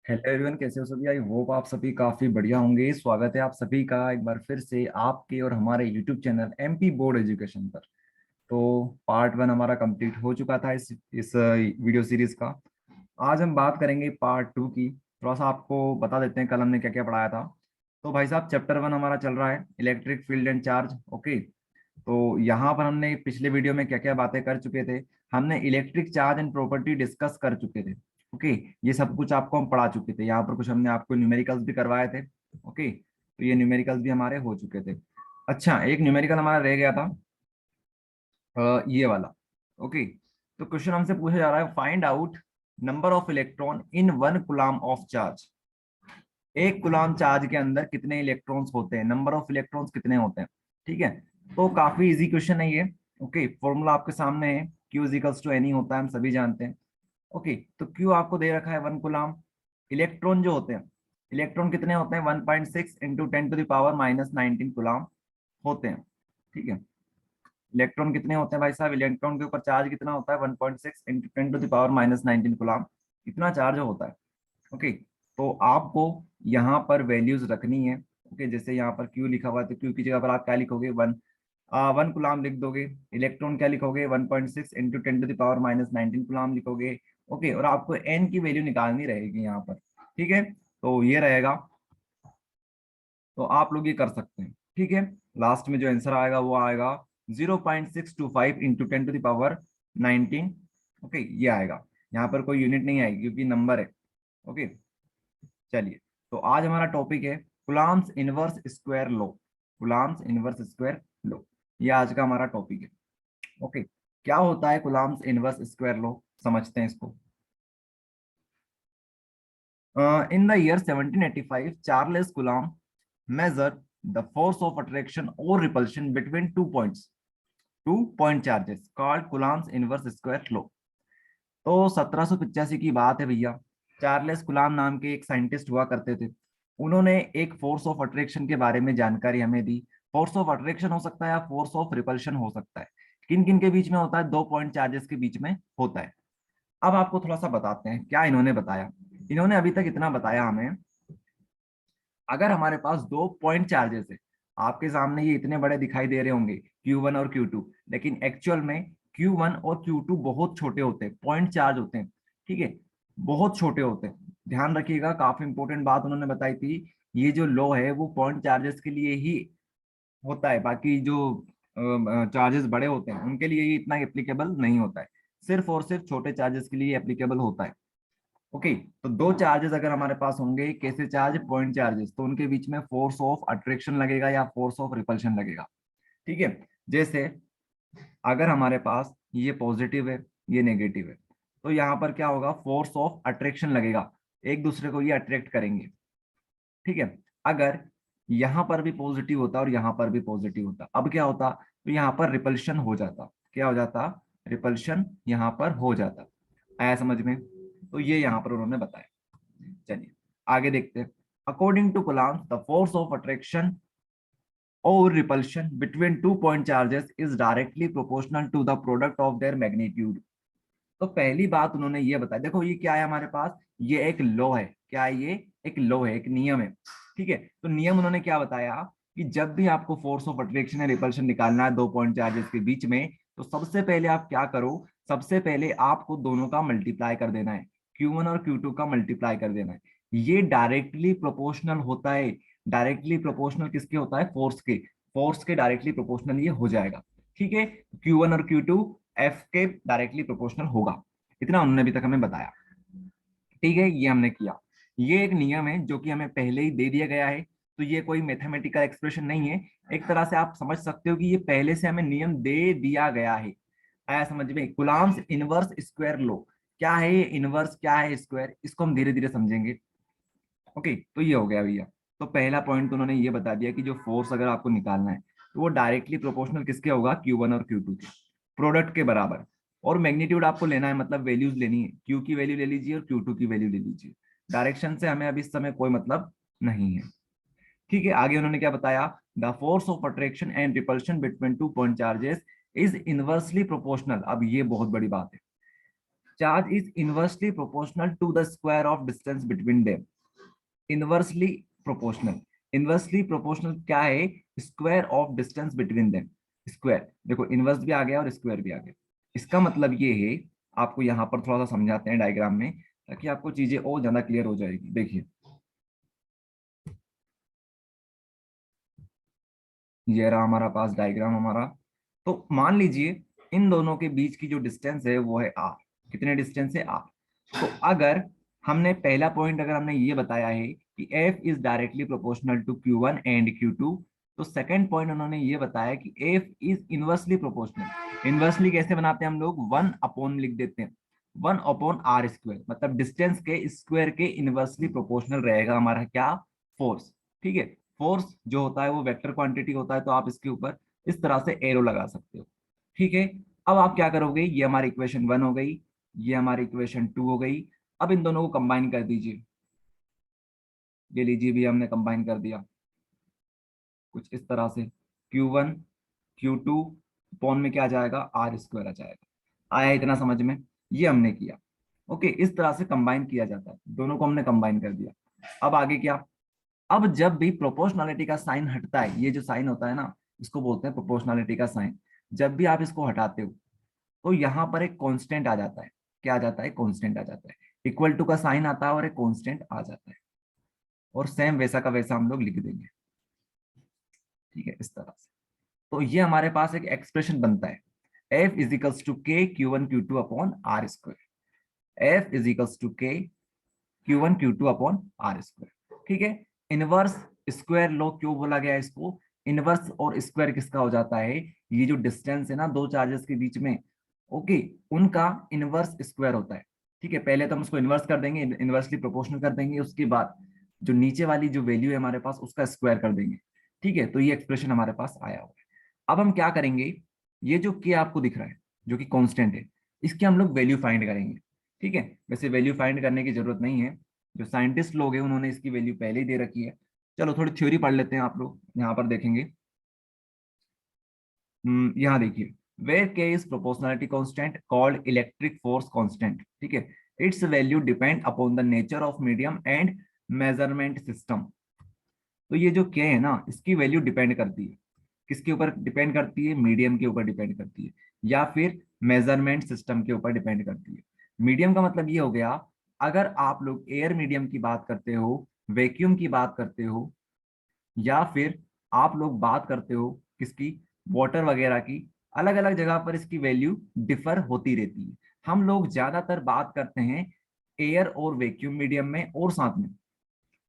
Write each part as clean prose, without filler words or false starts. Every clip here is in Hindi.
हेलो एवरीवन, कैसे हो सभी? आई होप आप सभी काफी बढ़िया होंगे। स्वागत है आप सभी का एक बार फिर से आपके और हमारे YouTube channel MP board education पर। तो पार्ट वन हमारा कंप्लीट हो चुका था इस वीडियो सीरीज का। आज हम बात करेंगे पार्ट टू की। थोड़ा सा आपको बता देते हैं कल हमने क्या क्या पढ़ाया था। तो भाई साहब, चैप्टर वन हमारा चल रहा है electric field and charge. Okay, तो यहाँ पर हमने पिछले वीडियो में क्या क्या बातें कर चुके थे। हमने electric charge and property discuss कर चुके थे। ओके, ये सब कुछ आपको हम पढ़ा चुके थे। यहाँ पर कुछ हमने आपको न्यूमेरिकल्स भी करवाए थे। ओके, तो ये न्यूमेरिकल्स भी हमारे हो चुके थे। अच्छा, एक न्यूमेरिकल हमारा रह गया था, ये वाला। ओके, तो क्वेश्चन हमसे पूछा जा रहा है, find out number of electron in one coulomb of charge. एक कूलम चार्ज के अंदर कितने इलेक्ट्रॉन्स होते हैं, नंबर ऑफ इलेक्ट्रॉन्स कितने होते हैं। ठीक है, तो काफी इजी क्वेश्चन है ये। ओके, फॉर्मूला आपके सामने है, Q इजिकल्स टू एन होता है, हम सभी जानते हैं। ओके, तो Q आपको दे रखा है वन कूलम। इलेक्ट्रॉन जो होते हैं, इलेक्ट्रॉन कितने होते हैं, 1.6 इंटू 10⁻⁻19 कूलम होते हैं। ठीक है, इलेक्ट्रॉन कितने होते हैं भाई साहब, इलेक्ट्रॉन के ऊपर चार्ज कितना होता है, 1.6 इंटू 10⁻⁻19 कूलम, इतना चार्ज होता है। ओके, तो आपको यहाँ पर वैल्यूज रखनी है। ओके, जैसे यहाँ पर क्यू लिखा हुआ है तो क्यू की जगह पर आप क्या लिखोगे, वन कुलाम लिख दोगे। इलेक्ट्रॉन क्या लिखोगे, 1.6 इंटू 10⁻⁻19 कुलाम लिखोगे। ओके, और आपको एन की वैल्यू निकालनी रहेगी यहाँ पर। ठीक है, तो ये रहेगा, तो आप लोग ये कर सकते हैं। ठीक है, लास्ट में जो आंसर आएगा वो आएगा 0.625 इंटू 10⁻19। ओके, ये आएगा। यहाँ पर कोई यूनिट नहीं आएगी क्योंकि नंबर है। ओके, चलिए, तो आज हमारा टॉपिक है Coulomb's inverse square law. Coulomb's inverse square law, ये आज का हमारा टॉपिक है। ओके, क्या होता है कुलाम्स इनवर्स स्क्वायर लॉ, समझते हैं इसको। In the year 1785 Charles कुलाम measured the force of attraction or repulsion between 2 points, 2 point charges called Coulomb's inverse square law। तो 1785 की बात है भैया। चार्लेस कुलाम नाम के एक साइंटिस्ट हुआ करते थे। उन्होंने एक फोर्स ऑफ अट्रैक्शन के बारे में जानकारी हमें दी। फोर्स ऑफ अट्रैक्शन हो सकता है या फोर्स ऑफ रिपल्शन हो सकता है। किन किन के बीच में होता है, 2 पॉइंट चार्जेस के बीच में होता है। अब आपको थोड़ा सा बताते हैं क्या इन्होंने बताया। इन्होंने अभी तक इतना बताया हमें, अगर हमारे पास 2 पॉइंट चार्जेस है, आपके सामने ये इतने बड़े दिखाई दे रहे होंगे Q1 और Q2, लेकिन एक्चुअल में Q1 और Q2 बहुत छोटे होते हैं, पॉइंट चार्ज होते हैं। ठीक है, बहुत छोटे होते हैं। ध्यान रखिएगा, काफी इंपॉर्टेंट बात उन्होंने बताई थी। ये जो लॉ है वो पॉइंट चार्जेस के लिए ही होता है, बाकी जो चार्जेस बड़े होते हैं उनके लिए ये इतना एप्लीकेबल नहीं होता है। सिर्फ और सिर्फ छोटे चार्जेस के लिए एप्लीकेबल होता है। ओके, तो दो चार्जेस अगर हमारे पास होंगे, कैसे चार्ज, पॉइंट चार्जेस, तो उनके बीच में फोर्स ऑफ अट्रैक्शन लगेगा या फोर्स ऑफ रिपल्शन लगेगा। ठीक है, जैसे अगर हमारे पास ये पॉजिटिव है, ये नेगेटिव है, तो यहाँ पर क्या होगा, फोर्स ऑफ अट्रैक्शन लगेगा, एक दूसरे को ये अट्रैक्ट करेंगे। ठीक है, अगर यहाँ पर भी पॉजिटिव होता और यहाँ पर भी पॉजिटिव होता, अब क्या होता, तो यहाँ पर रिपल्शन हो जाता। क्या हो जाता, रिपल्शन यहाँ पर हो जाता। आया समझ में? तो ये यहाँ पर उन्होंने बताया। चलिए आगे देखते हैं। According to Coulomb the force of attraction और repulsion between 2 point charges is directly proportional to the product of their magnitude. तो पहली बात उन्होंने ये बताया, देखो ये क्या है हमारे पास, ये एक लॉ है। क्या है ये, एक लॉ है, एक नियम है। ठीक है, तो नियम उन्होंने क्या बताया कि जब भी आपको फोर्स ऑफ अट्रैक्शन या रिपल्शन निकालना है 2 पॉइंट चार्जेस के बीच में, तो सबसे पहले आप क्या करो, सबसे पहले आपको दोनों का मल्टीप्लाई कर देना है। Q1 और Q2 का मल्टीप्लाई कर देना है। ये डायरेक्टली प्रोपोर्शनल होता है। डायरेक्टली प्रोपोर्शनल किसके होता है, फोर्स के। फोर्स के डायरेक्टली प्रोपोर्शनल ये हो जाएगा। ठीक है, Q1 और Q2 F के डायरेक्टली प्रोपोर्शनल होगा। इतना उन्होंने अभी तक हमें बताया। ठीक है, ये हमने किया। ये एक नियम है जो कि हमें पहले ही दे दिया गया है, तो ये कोई मैथमेटिकल एक्सप्रेशन नहीं है। एक तरह से आप समझ सकते हो कि ये पहले से हमें नियम दे दिया गया है। आया समझ में? कुलाम्स इनवर्स स्क्वायर लो, क्या है ये इनवर्स, क्या है स्क्वायर, इसको हम धीरे धीरे समझेंगे। ओके, तो ये हो गया भैया। तो पहला पॉइंट तो उन्होंने ये बता दिया कि जो फोर्स अगर आपको निकालना है तो वो डायरेक्टली प्रोपोर्शनल किसके होगा, Q1 और Q2 के प्रोडक्ट के बराबर। और मैग्नीट्यूड आपको लेना है, मतलब वैल्यूज लेनी है, Q की वैल्यू ले लीजिए और Q2 की वैल्यू ले लीजिए। डायरेक्शन से हमें अभी इस समय कोई मतलब नहीं है। ठीक है, आगे उन्होंने क्या बताया, the force of attraction and repulsion between 2 point charges is inversely proportional. अब ये बहुत बड़ी बात है। Charge is inversely proportional to the square of distance between them. Inversely proportional, inversely proportional क्या है? Square of distance between them. Square, देखो इनवर्स भी आ गया और स्क्वायर भी आ गया। इसका मतलब ये है, आपको यहाँ पर थोड़ा सा समझाते हैं डायग्राम में, ताकि आपको चीजें और ज्यादा क्लियर हो जाएगी। देखिए ये रहा हमारा पास डायग्राम हमारा। तो मान लीजिए इन दोनों के बीच की जो डिस्टेंस है वो है आर। कितने डिस्टेंस है? आर। तो अगर हमने पहला पॉइंट अगर हमने ये बताया है कि F is directly proportional to Q one and Q two, तो सेकंड पॉइंट उन्होंने ये बताया कि F is inversely proportional. Inversely कैसे बनाते हैं हम लोग? वन अपॉन लिख देते हैं, वन अपॉन आर स्क्वायर, मतलब डिस्टेंस के स्क्वायर के इनवर्सली प्रोपोर्शनल रहेगा हमारा क्या? फोर्स। ठीक है, फोर्स जो होता है वो वेक्टर क्वांटिटी होता है, तो आप इसके ऊपर इस तरह से एरो लगा सकते हो। ठीक है, अब आप क्या करोगे? ये हमारी इक्वेशन वन हो गई, ये हमारी इक्वेशन टू हो गई। अब इन दोनों को कंबाइन कर दीजिए। ये लीजिए भी हमने कंबाइन कर दिया कुछ इस तरह से, Q1 Q2 पॉन में क्या आ जाएगा? आर स्क्वायर आ जाएगा। आया इतना समझ में? ये हमने किया। ओके, इस तरह से कंबाइन किया जाता है, दोनों को हमने कंबाइन कर दिया। अब आगे क्या? अब जब भी प्रोपोर्शनलिटी का साइन हटता है, ये जो साइन होता है ना, इसको बोलते हैं प्रोपोर्शनलिटी का साइन। जब भी आप इसको हटाते हो तो यहाँ पर एक कांस्टेंट आ जाता है। क्या आ जाता है? कांस्टेंट आ जाता है। इक्वल टू का साइन आता है और एक कांस्टेंट आ जाता है, और सेम वैसा का वैसा हम लोग लिख देंगे। ठीक है, इस तरह से। तो ये हमारे पास एक एक्सप्रेशन बनता है, F is equals to K Q one Q two upon R square. F is equals to K Q one Q two upon R square. ठीक है, इनवर्स स्क्वायर लो क्यों बोला गया इसको? इनवर्स और स्क्वायर किसका हो जाता है? ये जो डिस्टेंस है ना दो चार्जेस के बीच में, ओके, उनका इनवर्स स्क्वायर होता है। ठीक है, पहले तो हम उसको इनवर्स कर देंगे, इनवर्सली प्रोपोर्शनल कर देंगे, उसके बाद जो नीचे वाली जो वैल्यू है हमारे पास उसका स्क्वायर कर देंगे। ठीक है, तो ये एक्सप्रेशन हमारे पास आया हुआ है। अब हम क्या करेंगे? ये जो के आपको दिख रहा है जो कि कांस्टेंट है, इसकी हम लोग वैल्यू फाइंड करेंगे। ठीक है, वैसे वैल्यू फाइंड करने की जरूरत नहीं है, जो साइंटिस्ट लोग हैं उन्होंने इसकी वैल्यू पहले ही दे रखी है। चलो थोड़ी थ्योरी पढ़ लेते हैं, आप लोग यहाँ पर देखेंगे। यहाँ देखिए, वेयर के is proportionality constant called electric force constant. ठीक है, it's value depend upon the nature of medium and measurement system. तो ये जो के है ना, इसकी वैल्यू डिपेंड करती है, किसके ऊपर डिपेंड करती है? मीडियम के ऊपर डिपेंड करती है, या फिर मेजरमेंट सिस्टम के ऊपर डिपेंड करती है। मीडियम का मतलब ये हो गया, अगर आप लोग एयर मीडियम की बात करते हो, वैक्यूम की बात करते हो, या फिर आप लोग बात करते हो किसकी? वाटर वगैरह की, अलग अलग जगह पर इसकी वैल्यू डिफर होती रहती है। हम लोग ज्यादातर बात करते हैं एयर और वैक्यूम मीडियम में, और साथ में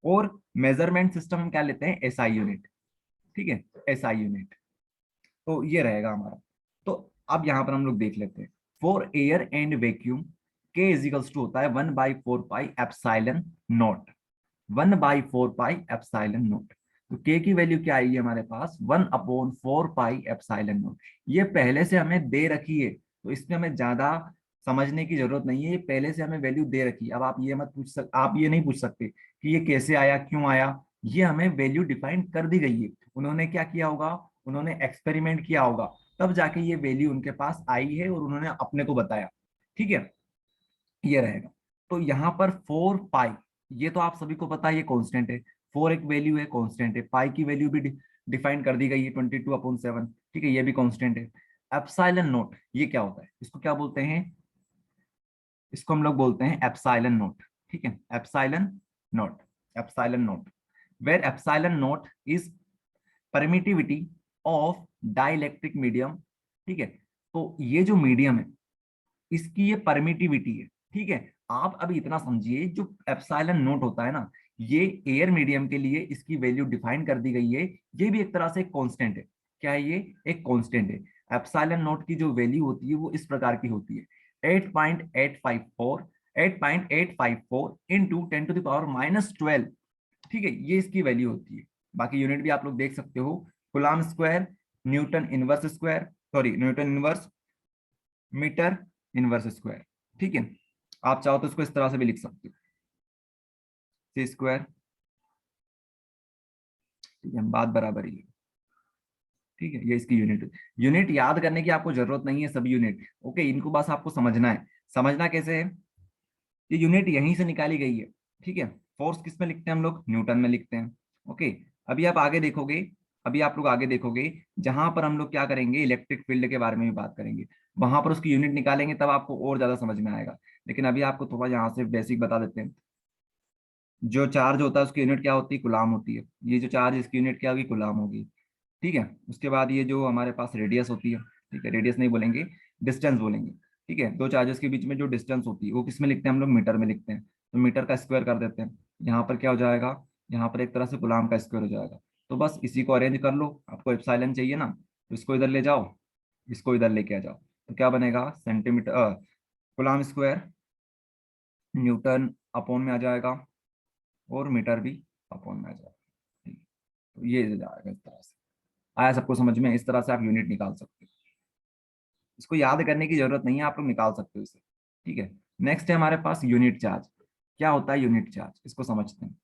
और मेजरमेंट सिस्टम हम क्या लेते हैं? SI unit. ठीक है, एसआई यूनिट। तो ये रहेगा हमारा। तो अब यहाँ पर हम लोग देख लेते हैं, फॉर एयर एंड वैक्यूम के इजिकल्स टू होता है 1/4 pi epsilon not. 1/4 pi epsilon not. तो के की वैल्यू क्या आएगी हमारे पास? 1/4 पाई एप्सिलॉन नॉट। ये पहले से हमें दे रखी है, तो इसमें हमें ज्यादा समझने की जरूरत नहीं है, ये पहले से हमें वैल्यू दे रखी है। अब आप ये मत आप ये नहीं पूछ सकते कि ये कैसे आया, क्यों आया। ये हमें वैल्यू डिफाइन कर दी गई है। उन्होंने क्या किया होगा? उन्होंने एक्सपेरिमेंट किया होगा, तब जाके ये वैल्यू उनके पास आई है और उन्होंने अपने को बताया। ठीक है, ये रहेगा। तो यहाँ पर 4 पाई, ये तो आप सभी को पता है ये कांस्टेंट है। 4 एक वैल्यू है, कांस्टेंट है। पाई की वैल्यू भी डिफाइन कर दी गई है 22/7। ठीक है, ये भी कांस्टेंट है। एप्सिलॉन नोट ये क्या होता है? इसको क्या बोलते हैं? इसको हम लोग बोलते हैं एप्सिलॉन नोट। ठीक है, epsilon naught, epsilon naught, where epsilon naught is permittivity of dielectric medium. ठीक है, तो ये जो मीडियम है इसकी ये परमिटिविटी है। ठीक है, आप अभी इतना समझिए, जो एप्सिलॉन नोट होता है ना, ये एयर मीडियम के लिए इसकी वैल्यू डिफाइन कर दी गई है। ये भी एक तरह से कांस्टेंट है। क्या है ये? एक कांस्टेंट है। एप्सिलॉन नोट की जो वैल्यू होती है वो इस प्रकार की होती है, 8.854 8.854 इंटू 10⁻⁻12। ठीक है, ये इसकी वैल्यू होती है। बाकी यूनिट भी आप लोग देख सकते हो, coulomb square, newton inverse square, sorry newton inverse, metre inverse square. ठीक है, आप चाहो तो इसको इस तरह से भी लिख सकते हो, सी स्क्वायर। ठीक है, बात बराबर ही है। ठीक है, ये इसकी यूनिट। यूनिट याद करने की आपको जरूरत नहीं है, सभी यूनिट ओके, इनको बस आपको समझना है। समझना कैसे है, ये यूनिट यहीं से निकाली गई है, ठीक है। फोर्स किस में लिखते हैं हम लोग, न्यूटन में लिखते हैं। ओके, अभी आप आगे देखोगे, अभी आप लोग आगे देखोगे, जहां पर हम लोग क्या करेंगे, इलेक्ट्रिक फील्ड के बारे में भी बात करेंगे, वहां पर उसकी यूनिट निकालेंगे, तब आपको और ज्यादा समझ में आएगा। लेकिन अभी आपको थोड़ा यहाँ से बेसिक बता देते हैं। जो चार्ज होता है उसकी यूनिट क्या होती है, गुलाम होती है। ये जो चार्ज, इसकी यूनिट क्या होगी, गुलाम होगी, ठीक है। उसके बाद ये जो हमारे पास रेडियस होती है, ठीक है, रेडियस नहीं बोलेंगे, डिस्टेंस बोलेंगे, ठीक है। दो चार्जेस के बीच में जो डिस्टेंस होती है वो किस में लिखते हैं हम लोग, मीटर में लिखते हैं। तो मीटर का स्क्वायर कर देते हैं, यहाँ पर क्या हो जाएगा, यहाँ पर एक तरह से गुलाम का स्क्वायर हो जाएगा। तो बस इसी को अरेंज कर लो, आपको एप्सिलॉन चाहिए ना, तो इसको इधर ले जाओ, इसको इधर लेके आ जाओ, तो क्या बनेगा, सेंटीमीटर गुलाम स्क्वायर न्यूटन अपॉन में आ जाएगा, और मीटर भी अपॉन में आ जाएगा, ठीक है। तो ये जाएगा इस तरह से। आया सबको समझ में, इस तरह से आप यूनिट निकाल सकते हो। इसको याद करने की जरूरत नहीं है, आप लोग निकाल सकते हो इसे, ठीक है। नेक्स्ट है हमारे पास यूनिट चार्ज। क्या होता है यूनिट चार्ज, इसको समझते हैं।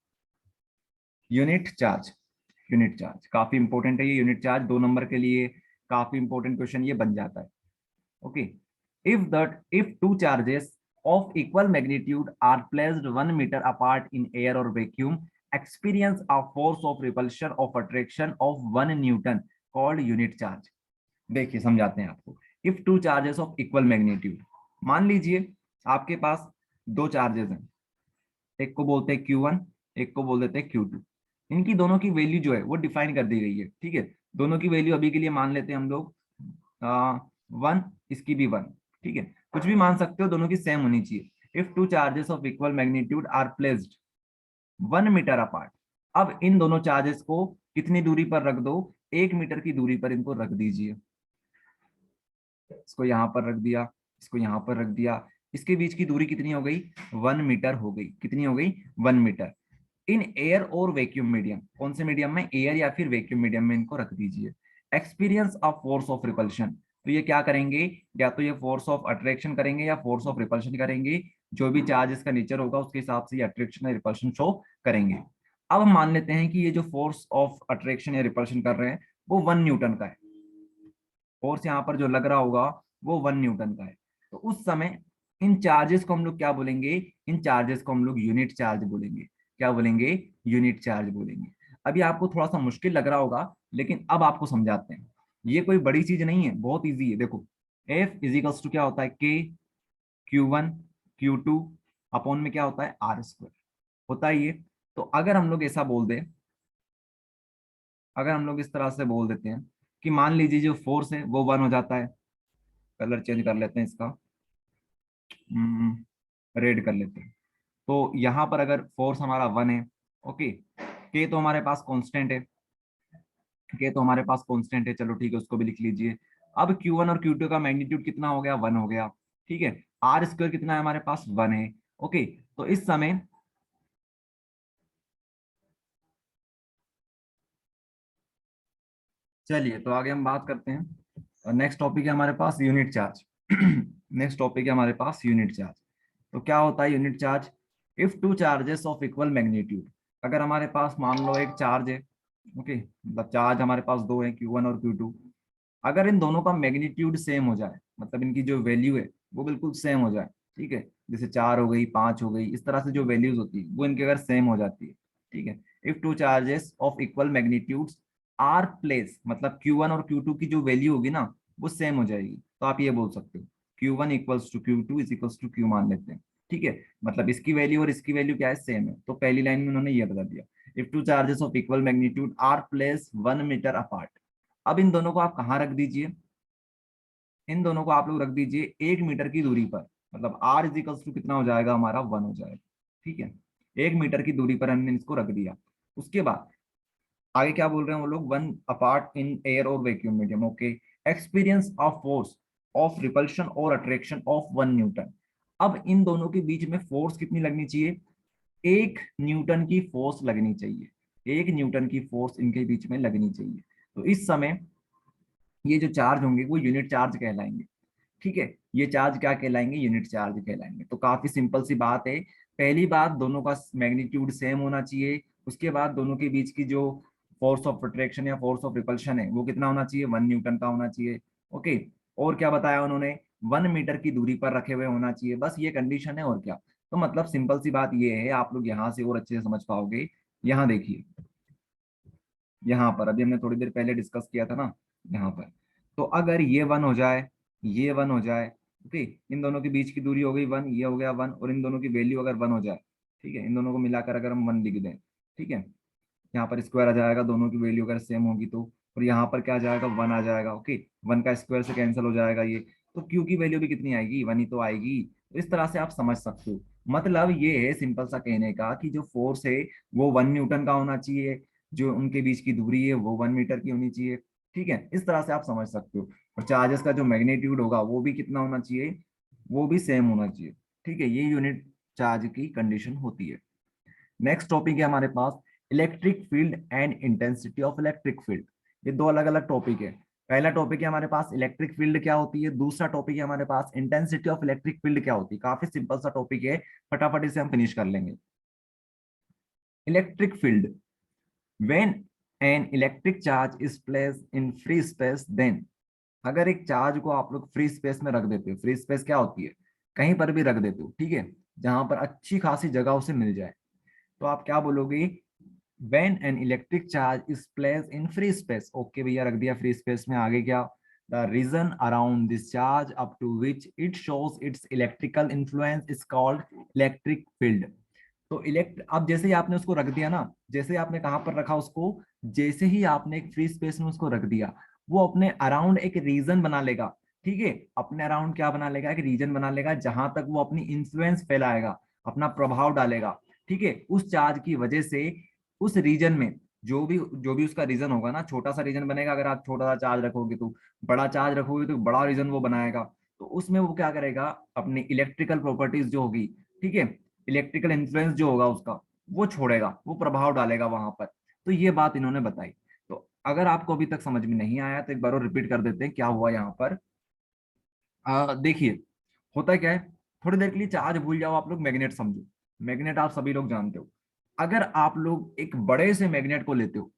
यूनिट चार्ज, यूनिट चार्ज काफी इंपॉर्टेंट है ये यूनिट चार्ज, 2 नंबर के लिए काफी इंपॉर्टेंट क्वेश्चन ये बन जाता है। Okay, if two charges of equal magnitude are placed 1 meter apart in air or vacuum, experience a force of repulsion of attraction of 1 Newton called unit charge। देखिए समझाते हैं आपको। If two charges of equal magnitude, मान लीजिए आपके पास दो चार्जेस हैं, एक को बोलते हैं Q1, एक को बोल देते हैं Q2। इनकी दोनों की वैल्यू जो है वो डिफाइन कर दी गई है, ठीक है। दोनों की वैल्यू अभी के लिए मान लेते हैं हम लोग 1, इसकी भी 1, ठीक है। कुछ भी मान सकते हो, दोनों की सेम होनी चाहिए। If two charges of equal magnitude are placed 1 metre apart, अब इन दोनों चार्जेस को कितनी दूरी पर रख दो, 1 मीटर की दूरी पर इनको रख दीजिए। इसको यहाँ पर रख दिया, इसको यहाँ पर रख दिया, इसके बीच की दूरी कितनी हो गई, 1 मीटर हो गई। कितनी हो गई, 1 मीटर। इन एयर और वैक्यूम मीडियम, कौन से मीडियम में, एयर या फिर वैक्यूम मीडियम में इनको रख दीजिए। Experience of force of repulsion, तो ये क्या करेंगे, या तो ये फोर्स ऑफ अट्रैक्शन करेंगे या फोर्स ऑफ रिपल्शन करेंगे। जो भी चार्ज इसका नेचर होगा उसके हिसाब से अट्रैक्शन या रिपल्शन शो करेंगे। अब हम मान लेते हैं कि ये जो फोर्स ऑफ अट्रैक्शन या रिपल्शन कर रहे हैं वो 1 न्यूटन का है। फोर्स यहाँ पर जो लग रहा होगा वो 1 न्यूटन का है। तो उस समय इन चार्जेस को हम लोग क्या बोलेंगे, इन चार्जेस को हम लोग यूनिट चार्ज बोलेंगे। क्या बोलेंगे, यूनिट चार्ज बोलेंगे। अभी आपको थोड़ा सा मुश्किल लग रहा होगा, लेकिन अब आपको समझाते हैं। ये कोई बड़ी चीज नहीं है, बहुत इजी है। देखो, एफ इजिकल्स टू क्या होता है, के Q1 Q2 अपॉन में क्या होता है, आर स्क्वायर होता है ये। तो अगर हम लोग ऐसा बोल दें, अगर हम लोग इस तरह से बोल देते हैं कि मान लीजिए जो फोर्स है वो 1 हो जाता है। कलर चेंज कर लेते हैं इसका, रेड कर लेते हैं। तो यहाँ पर अगर फोर्स हमारा 1 है, ओके, के तो हमारे पास कांस्टेंट है, के तो हमारे पास कांस्टेंट है, चलो ठीक है, उसको भी लिख लीजिए। अब Q1 और Q2 का मैग्नीट्यूड कितना हो गया, 1 हो गया, ठीक है। आर स्क्वायर कितना है हमारे पास, 1 है। ओके, तो इस समय चलिए, तो आगे हम बात करते हैं। नेक्स्ट टॉपिक है हमारे पास यूनिट चार्ज। नेक्स्ट टॉपिक है हमारे पास यूनिट चार्ज। तो क्या होता है unit charge, if two charges of equal magnitude, अगर हमारे पास मान लो एक चार्ज है, ओके, मतलब चार्ज हमारे पास दो है, Q1 और Q2। अगर इन दोनों का मैग्नीट्यूड सेम हो जाए, मतलब इनकी जो वैल्यू है वो बिल्कुल सेम हो जाए, ठीक है, जैसे 4 हो गई, 5 हो गई, इस तरह से जो वैल्यूज होती है वो इनके अगर सेम हो जाती है, ठीक है। If two charges of equal magnitudes are place, मतलब Q1 और Q2 की जो वैल्यू होगी ना वो सेम हो जाएगी, तो आप ये बोल सकते हो Q1 equals to Q2 is equals to Q मान लेते हैं, ठीक है। मतलब इसकी वैल्यू और इसकी वैल्यू क्या है, सेम है। तो पहली लाइन में उन्होंने ये बता दिया, if two charges of equal magnitude are place 1 metre apart. अब इन दोनों को आप कहाँ रख दीजिए, इन दोनों को आप लोग रख दीजिए 1 मीटर की दूरी पर। मतलब आर इजिकल्स टू कितना हो जाएगा हमारा, 1 हो जाएगा, ठीक है। 1 मीटर की दूरी पर हमने इसको रख दिया। उसके बाद आगे क्या बोल रहे हैं वो लोग, 1 अपार्ट इन एयर और vacuum medium, okay. Experience of force of repulsion और अट्रैक्शन ऑफ 1 न्यूटन। अब इन दोनों के बीच में फोर्स कितनी लगनी चाहिए, 1 न्यूटन की फोर्स लगनी चाहिए। 1 न्यूटन की फोर्स इनके बीच में लगनी चाहिए। तो इस समय ये जो चार्ज होंगे वो यूनिट चार्ज कहलाएंगे, ठीक है। ये चार्ज क्या कहलाएंगे, यूनिट चार्ज कहलाएंगे। तो काफी सिंपल सी बात है। पहली बात, दोनों का मैग्नीट्यूड सेम होना चाहिए। उसके बाद दोनों के बीच की जो फोर्स ऑफ अट्रैक्शन या फोर्स ऑफ रिपल्शन है वो कितना होना चाहिए, 1 न्यूटन का होना चाहिए, ओके। और क्या बताया उन्होंने, 1 मीटर की दूरी पर रखे हुए होना चाहिए, बस ये कंडीशन है और क्या। तो मतलब सिंपल सी बात ये है, आप लोग यहाँ से और अच्छे से समझ पाओगे। यहाँ देखिए, यहाँ पर अभी हमने थोड़ी देर पहले डिस्कस किया था ना, यहाँ पर। तो अगर ये 1 हो जाए, ये 1 हो जाए, ओके, इन दोनों के बीच की दूरी हो गई 1, ये हो गया 1, और इन दोनों की वैल्यू अगर 1 हो जाए, ठीक है, इन दोनों को मिलाकर अगर हम 1 लिख दें, ठीक है, यहाँ पर स्क्वायर आ जाएगा, दोनों की वैल्यू अगर सेम होगी तो, और यहाँ पर क्या आ जाएगा, 1 आ जाएगा, ओके, 1 का स्क्वायर से कैंसिल हो जाएगा ये, तो क्यू की वैल्यू भी कितनी आएगी, 1 ही तो आएगी। तो इस तरह से आप समझ सकते हो। मतलब ये है सिंपल सा कहने का कि जो फोर्स है वो 1 न्यूटन का होना चाहिए, जो उनके बीच की दूरी है वो 1 मीटर की होनी चाहिए, ठीक है, इस तरह से आप समझ सकते हो। और चार्जेस का जो मैग्नीट्यूड होगा वो भी कितना होना चाहिए, वो भी सेम होना चाहिए, ठीक है, ये यूनिट चार्ज की कंडीशन होती है। नेक्स्ट टॉपिक है हमारे पास electric field and intensity of electric field. ये दो अलग अलग टॉपिक है। पहला टॉपिक है हमारे पास इलेक्ट्रिक फील्ड क्या होती है, दूसरा टॉपिक है हमारे पास इंटेंसिटी ऑफ इलेक्ट्रिक फील्ड क्या होती है। काफी सिंपल सा टॉपिक है, फटाफट इसे हम फिनिश कर लेंगे। Electric field, when an electric charge is placed in free space then, अगर एक चार्ज को आप लोग फ्री स्पेस में रख देते हो, फ्री स्पेस क्या होती है, कहीं पर भी रख देते हो, ठीक है, जहां पर अच्छी खासी जगह उसे मिल जाए, तो आप क्या बोलोगे, when an electric charge is placed in free space, okay भैया रख दिया फ्री स्पेस में, आगे क्या, the region around this charge up to which it shows its electrical influence is called electric field। तो इलेक्ट, अब जैसे ही आपने उसको रख दिया ना, जैसे ही आपने कहाँ पर रखा उसको, जैसे ही आपने एक फ्री स्पेस में उसको रख दिया, वो अपने अराउंड एक रीजन बना लेगा, ठीक है, अपने अराउंड क्या बना लेगा, एक रीजन बना लेगा, जहां तक वो अपनी इंफ्लुएंस फैलाएगा, अपना प्रभाव डालेगा, ठीक है, उस चार्ज की वजह से उस रीजन में जो भी उसका रीजन होगा ना, छोटा सा रीजन बनेगा, अगर आप छोटा सा चार्ज रखोगे तो, बड़ा चार्ज रखोगे तो बड़ा रीजन वो बनाएगा, तो उसमें वो क्या करेगा, अपनी इलेक्ट्रिकल प्रॉपर्टीज जो होगी, ठीक है, इलेक्ट्रिकल इन्फ्लुएंस जो होगा उसका, वो छोड़ेगा, वो प्रभाव डालेगा वहां पर। तो ये बात इन्होंने बताई। तो अगर आपको अभी तक समझ में नहीं आया तो एक बार और रिपीट कर देते हैं क्या हुआ यहाँ पर। देखिए, होता क्या है, थोड़ी देर के लिए चार्ज भूल जाओ, आप लोग मैग्नेट समझो। मैग्नेट आप सभी लोग जानते हो। अगर आप लोग एक बड़े से मैग्नेट को लेते हो,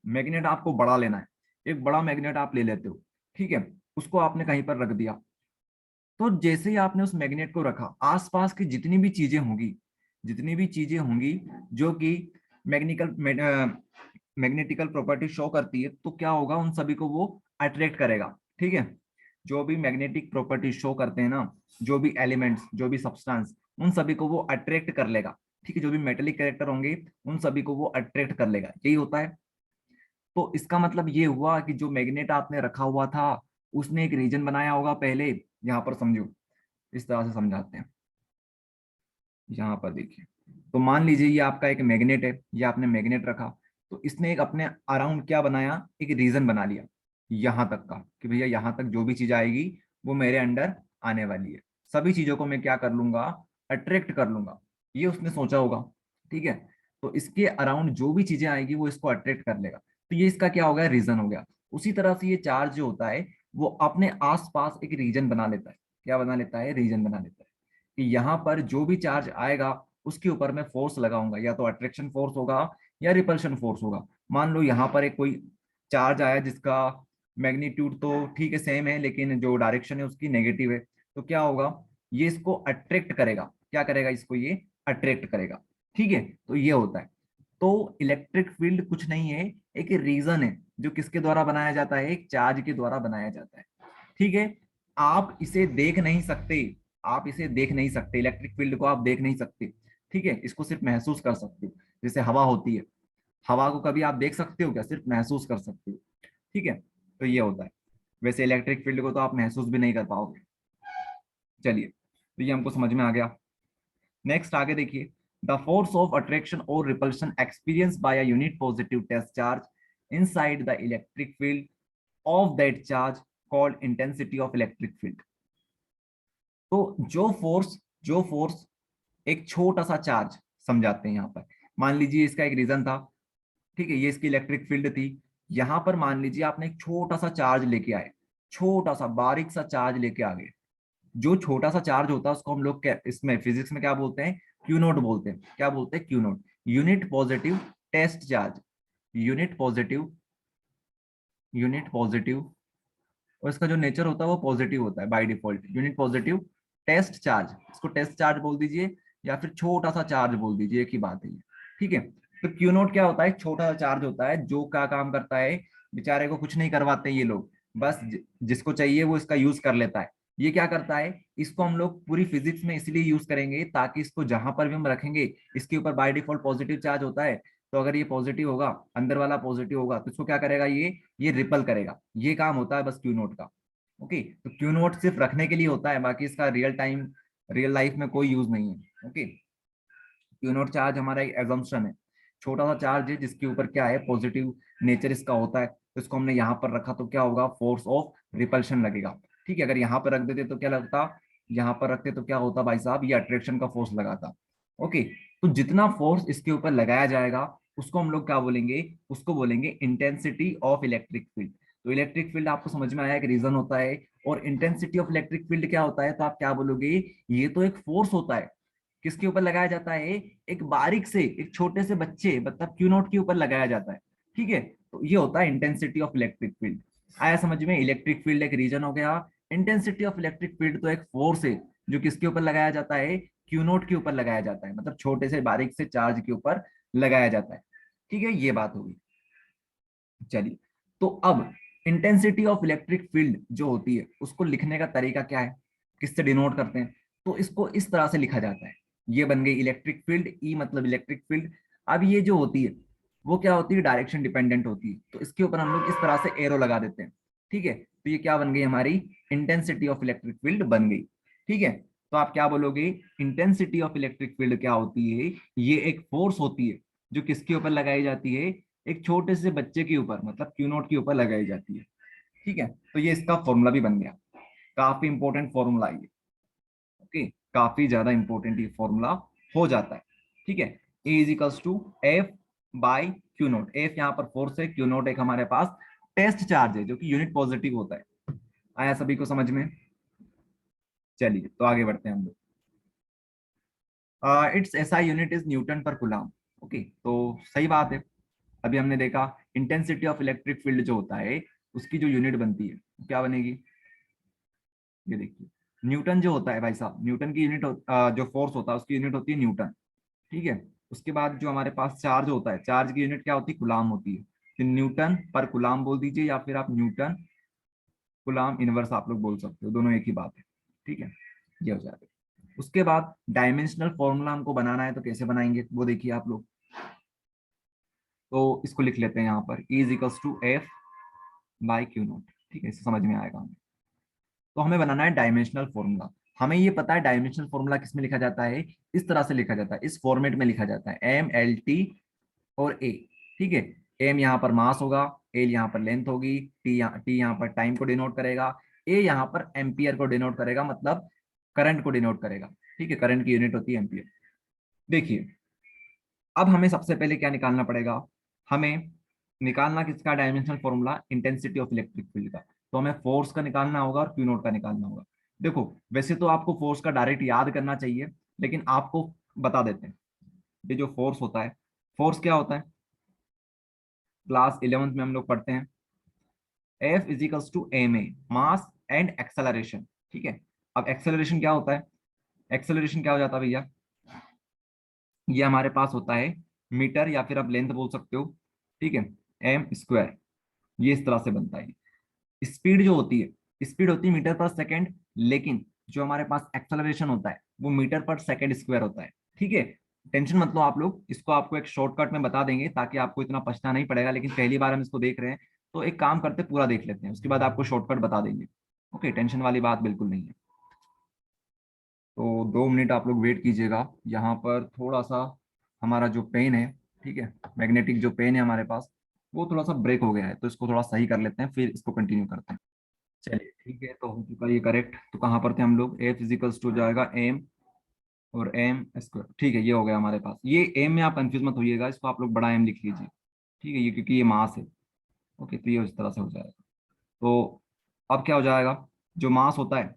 मैग्नेट आपको बड़ा लेना है, एक बड़ा मैग्नेट आप ले लेते हो, ठीक है, उसको आपने कहीं पर रख दिया, तो जैसे ही आपने उस मैग्नेट को रखा, आसपास की जितनी भी चीजें होंगी, जितनी भी चीजें होंगी जो कि मैग्निकल मैग्नेटिकल प्रॉपर्टी शो करती है, तो क्या होगा, उन सभी को वो अट्रैक्ट करेगा, ठीक है, जो भी मैग्नेटिक प्रॉपर्टी शो करते हैं ना, जो भी एलिमेंट्स, जो भी सब्सटेंस, उन सभी को वो अट्रैक्ट कर लेगा, ठीक है, जो भी मेटेलिक कैरेक्टर होंगे उन सभी को वो अट्रैक्ट कर लेगा, यही होता है। तो इसका मतलब ये हुआ कि जो मैग्नेट आपने रखा हुआ था, उसने एक रीजन बनाया होगा पहले, यहाँ पर समझो, इस तरह से समझाते हैं। यहाँ पर देखिए, तो मान लीजिए ये आपका एक मैग्नेट है, ये आपने मैग्नेट रखा, तो इसने एक अपने अराउंड क्या बनाया, एक रीजन बना लिया यहाँ तक का, कि भैया यहाँ तक जो भी चीज आएगी वो मेरे अंडर आने वाली है, सभी चीजों को मैं क्या कर लूंगा, अट्रैक्ट कर लूंगा, ये उसने सोचा होगा, ठीक है, तो इसके अराउंड जो भी चीजें आएगी वो इसको अट्रैक्ट कर लेगा, तो ये इसका क्या हो गया, रीजन हो गया। उसी तरह से ये चार्ज जो होता है वो अपने आसपास एक रीजन बना लेता है, क्या बना लेता है, रीजन बना लेता है, कि यहाँ पर जो भी चार्ज आएगा उसके ऊपर मैं फोर्स लगाऊंगा, या तो अट्रैक्शन फोर्स होगा या रिपल्शन फोर्स होगा। मान लो यहाँ पर एक कोई चार्ज आया जिसका मैग्नीट्यूड तो ठीक है सेम है, लेकिन जो डायरेक्शन है उसकी नेगेटिव है, तो क्या होगा, ये इसको अट्रैक्ट करेगा, क्या करेगा, इसको ये अट्रैक्ट करेगा, ठीक है, तो ये होता है। तो इलेक्ट्रिक फील्ड कुछ नहीं है, एक रीजन है जो किसके द्वारा बनाया जाता है, एक चार्ज के द्वारा बनाया जाता है, ठीक है। आप इसे देख नहीं सकते, आप इसे देख नहीं सकते, इलेक्ट्रिक फील्ड को आप देख नहीं सकते, ठीक है, इसको सिर्फ महसूस कर सकते हो, जैसे हवा होती है, हवा को कभी आप देख सकते हो क्या, सिर्फ महसूस कर सकते हो, ठीक है, तो ये होता है। वैसे इलेक्ट्रिक फील्ड को तो आप महसूस भी नहीं कर पाओगे। चलिए, तो ये हमको समझ में आ गया। नेक्स्ट आगे देखिए, द फोर्स ऑफ अट्रैक्शन और repulsion experience by a unit positive test charge inside the electric field of that charge called intensity of electric field. तो जो फोर्स एक छोटा सा चार्ज समझाते हैं यहाँ पर, मान लीजिए इसका एक रीजन था, ठीक है, ये इसकी इलेक्ट्रिक फील्ड थी, यहां पर मान लीजिए आपने एक छोटा सा चार्ज लेके आए, छोटा सा बारीक सा चार्ज लेके आ गए। जो छोटा सा चार्ज होता है उसको हम लोग इसमें फिजिक्स में क्या बोलते हैं, क्यू नोट बोलते हैं, क्या बोलते हैं, Q naught, unit positive test charge, unit positive, unit positive और इसका जो नेचर होता है वो पॉजिटिव होता है by default, unit positive test charge, इसको टेस्ट चार्ज बोल दीजिए या फिर छोटा सा चार्ज बोल दीजिए, एक ही बात है ये। ठीक है, तो क्यू नोट क्या होता है, छोटा सा चार्ज होता है जो क्या काम करता है, बेचारे को कुछ नहीं करवाते ये लोग, बस जिसको चाहिए वो इसका यूज कर लेता है। ये क्या करता है, इसको हम लोग पूरी फिजिक्स में इसलिए यूज करेंगे ताकि इसको जहां पर भी हम रखेंगे इसके ऊपर बाय डिफॉल्ट पॉजिटिव चार्ज होता है। तो अगर ये पॉजिटिव होगा, अंदर वाला पॉजिटिव होगा, तो इसको क्या करेगा, ये रिपल करेगा। ये काम होता है बस क्यू नोट का। ओके, तो क्यू नोट सिर्फ रखने के लिए होता है, बाकी इसका रियल लाइफ में कोई यूज नहीं है। ओके, क्यू नोट चार्ज हमारा एक एजम्पशन है, छोटा सा चार्ज है जिसके ऊपर क्या है, पॉजिटिव नेचर इसका होता है। तो इसको हमने यहाँ पर रखा तो क्या होगा, फोर्स ऑफ रिपल्शन लगेगा। ठीक है, अगर यहाँ पर रख देते तो क्या लगता, यहाँ पर रखते तो क्या होता भाई साहब, ये अट्रैक्शन का फोर्स लगाता। ओके, तो जितना फोर्स इसके ऊपर लगाया जाएगा उसको हम लोग क्या बोलेंगे, उसको बोलेंगे इंटेंसिटी ऑफ इलेक्ट्रिक फील्ड। तो इलेक्ट्रिक फील्ड आपको समझ में आया, एक रीजन होता है, और इंटेंसिटी ऑफ इलेक्ट्रिक फील्ड क्या होता है, तो आप क्या बोलोगे, ये तो एक फोर्स होता है, किसके ऊपर लगाया जाता है, एक बारीक से, एक छोटे से बच्चे मतलब क्यू नोट के ऊपर लगाया जाता है। ठीक है, तो ये होता है इंटेंसिटी ऑफ इलेक्ट्रिक फील्ड। आया समझ में, इलेक्ट्रिक फील्ड एक रीजन हो गया, इंटेंसिटी ऑफ इलेक्ट्रिक फील्ड तो एक फोर्स है जो किसके ऊपर लगाया जाता है, क्यू नोट के ऊपर लगाया जाता है, मतलब छोटे से बारीक से चार्ज के ऊपर लगाया जाता है। ठीक है, ये बात होगी। चलिए, तो अब इंटेंसिटी ऑफ इलेक्ट्रिक फील्ड जो होती है उसको लिखने का तरीका क्या है, किससे डिनोट करते हैं, तो इसको इस तरह से लिखा जाता है। ये बन गई इलेक्ट्रिक फील्ड, ई मतलब इलेक्ट्रिक फील्ड। अब ये जो होती है वो क्या होती है, डायरेक्शन डिपेंडेंट होती है, तो इसके ऊपर हम लोग इस तरह से एरो लगा देते हैं। ठीक है, तो ये क्या बन गई, हमारी इंटेंसिटी ऑफ इलेक्ट्रिक फील्ड बन गई। ठीक है, तो आप क्या बोलोगे, इंटेंसिटी ऑफ इलेक्ट्रिक फील्ड क्या होती है, ये एक फोर्स होती है जो किसके ऊपर लगाई जाती है, एक छोटे से बच्चे के ऊपर मतलब क्यू नोट के ऊपर लगाई जाती है। ठीक है, तो ये इसका फॉर्मूला भी बन गया, काफी इंपॉर्टेंट फॉर्मूला ये। ओके, काफी ज्यादा इंपॉर्टेंट ये फॉर्मूला हो जाता है। ठीक है, E is equals to F by Q naught, F यहाँ पर फोर्स है, क्यू नोट एक हमारे पास टेस्ट चार्ज है जो कि यूनिट पॉजिटिव होता है। आया सभी को समझ में। चलिए, तो आगे बढ़ते हैं हम लोग। It's SI unit is Newton पर कूलम। ओके, तो सही बात है, अभी हमने देखा इंटेंसिटी ऑफ इलेक्ट्रिक फील्ड जो होता है उसकी जो यूनिट बनती है क्या बनेगी, ये देखिए, न्यूटन जो होता है भाई साहब, न्यूटन की यूनिट जो फोर्स होता है उसकी यूनिट होती है न्यूटन। ठीक है, उसके बाद जो हमारे पास चार्ज होता है, चार्ज की यूनिट क्या होती है, कुलाम होती है। तो न्यूटन पर कुलाम बोल दीजिए या फिर आप न्यूटन कुलाम इनवर्स आप लोग बोल सकते हो, दोनों एक ही बात है। ठीक है, ये हो जाएगा। उसके बाद डायमेंशनल फॉर्मूला हमको बनाना है, तो कैसे बनाएंगे वो देखिए आप लोग। तो इसको लिख लेते हैं यहाँ पर, E is equals to F by Q naught. ठीक है, इससे समझ में आएगा हमें। तो हमें बनाना है डायमेंशनल फॉर्मूला। हमें ये पता है डायमेंशनल फॉर्मूला किस में लिखा जाता है, इस तरह से लिखा जाता है, इस फॉर्मेट में लिखा जाता है, एम एल टी और ए। ठीक है, एम यहाँ पर मास होगा, एल यहाँ पर लेंथ होगी, टी यहाँ पर टाइम को डिनोट करेगा, ए यहाँ पर एम्पियर को डिनोट करेगा, मतलब करंट को डिनोट करेगा। ठीक है, करंट की यूनिट होती है एम्पियर। देखिए, अब हमें सबसे पहले क्या निकालना पड़ेगा, हमें निकालना किसका, dimensional formula intensity of electric field का। तो हमें फोर्स का निकालना होगा और क्यू नोट का निकालना होगा। देखो, वैसे तो आपको फोर्स का डायरेक्ट याद करना चाहिए, लेकिन आपको बता देते हैं। ये जो फोर्स होता है, फोर्स क्या होता है, क्लास 11th में हम लोग पढ़ते हैं, F is equals to M A, mass and acceleration. ठीक है, अब एक्सेलरेशन क्या होता है, एक्सेलरेशन क्या हो जाता है भैया, ये हमारे पास होता है मीटर या फिर आप लेंथ बोल सकते हो। ठीक है, एम स्क्वायर, ये इस तरह से बनता है। स्पीड जो होती है, स्पीड होती है मीटर पर सेकंड, लेकिन जो हमारे पास एक्सेलरेशन होता है वो मीटर पर सेकंड स्क्वायर होता है। ठीक है, टेंशन मत लो आप लोग, इसको आपको एक शॉर्टकट में बता देंगे ताकि आपको इतना पछताना नहीं पड़ेगा, लेकिन पहली बार हम इसको देख रहे हैं तो एक काम करते पूरा देख लेते हैं, उसके बाद आपको शॉर्टकट बता देंगे। ओके, टेंशन वाली बात बिल्कुल नहीं है। तो 2 मिनट आप लोग वेट कीजिएगा, यहाँ पर थोड़ा सा हमारा जो पेन है, ठीक है, मैग्नेटिक जो पेन है हमारे पास, वो थोड़ा सा ब्रेक हो गया है, तो इसको थोड़ा सही कर लेते हैं फिर इसको कंटिन्यू करते हैं। चलिए ठीक है, तो हो चुका ये करेक्ट। तो कहाँ पर थे हम लोग, एफ इजिकल्स टू जाएगा एम और एम स्क्वायर। ठीक है, ये हो गया हमारे पास, ये एम में आप कंफ्यूज मत होइएगा, इसको आप लोग बड़ा एम लिख लीजिए। ठीक है, ये क्योंकि ये मास है। ओके, तो ये इस तरह से हो जाएगा। तो अब क्या हो जाएगा, जो मास होता है,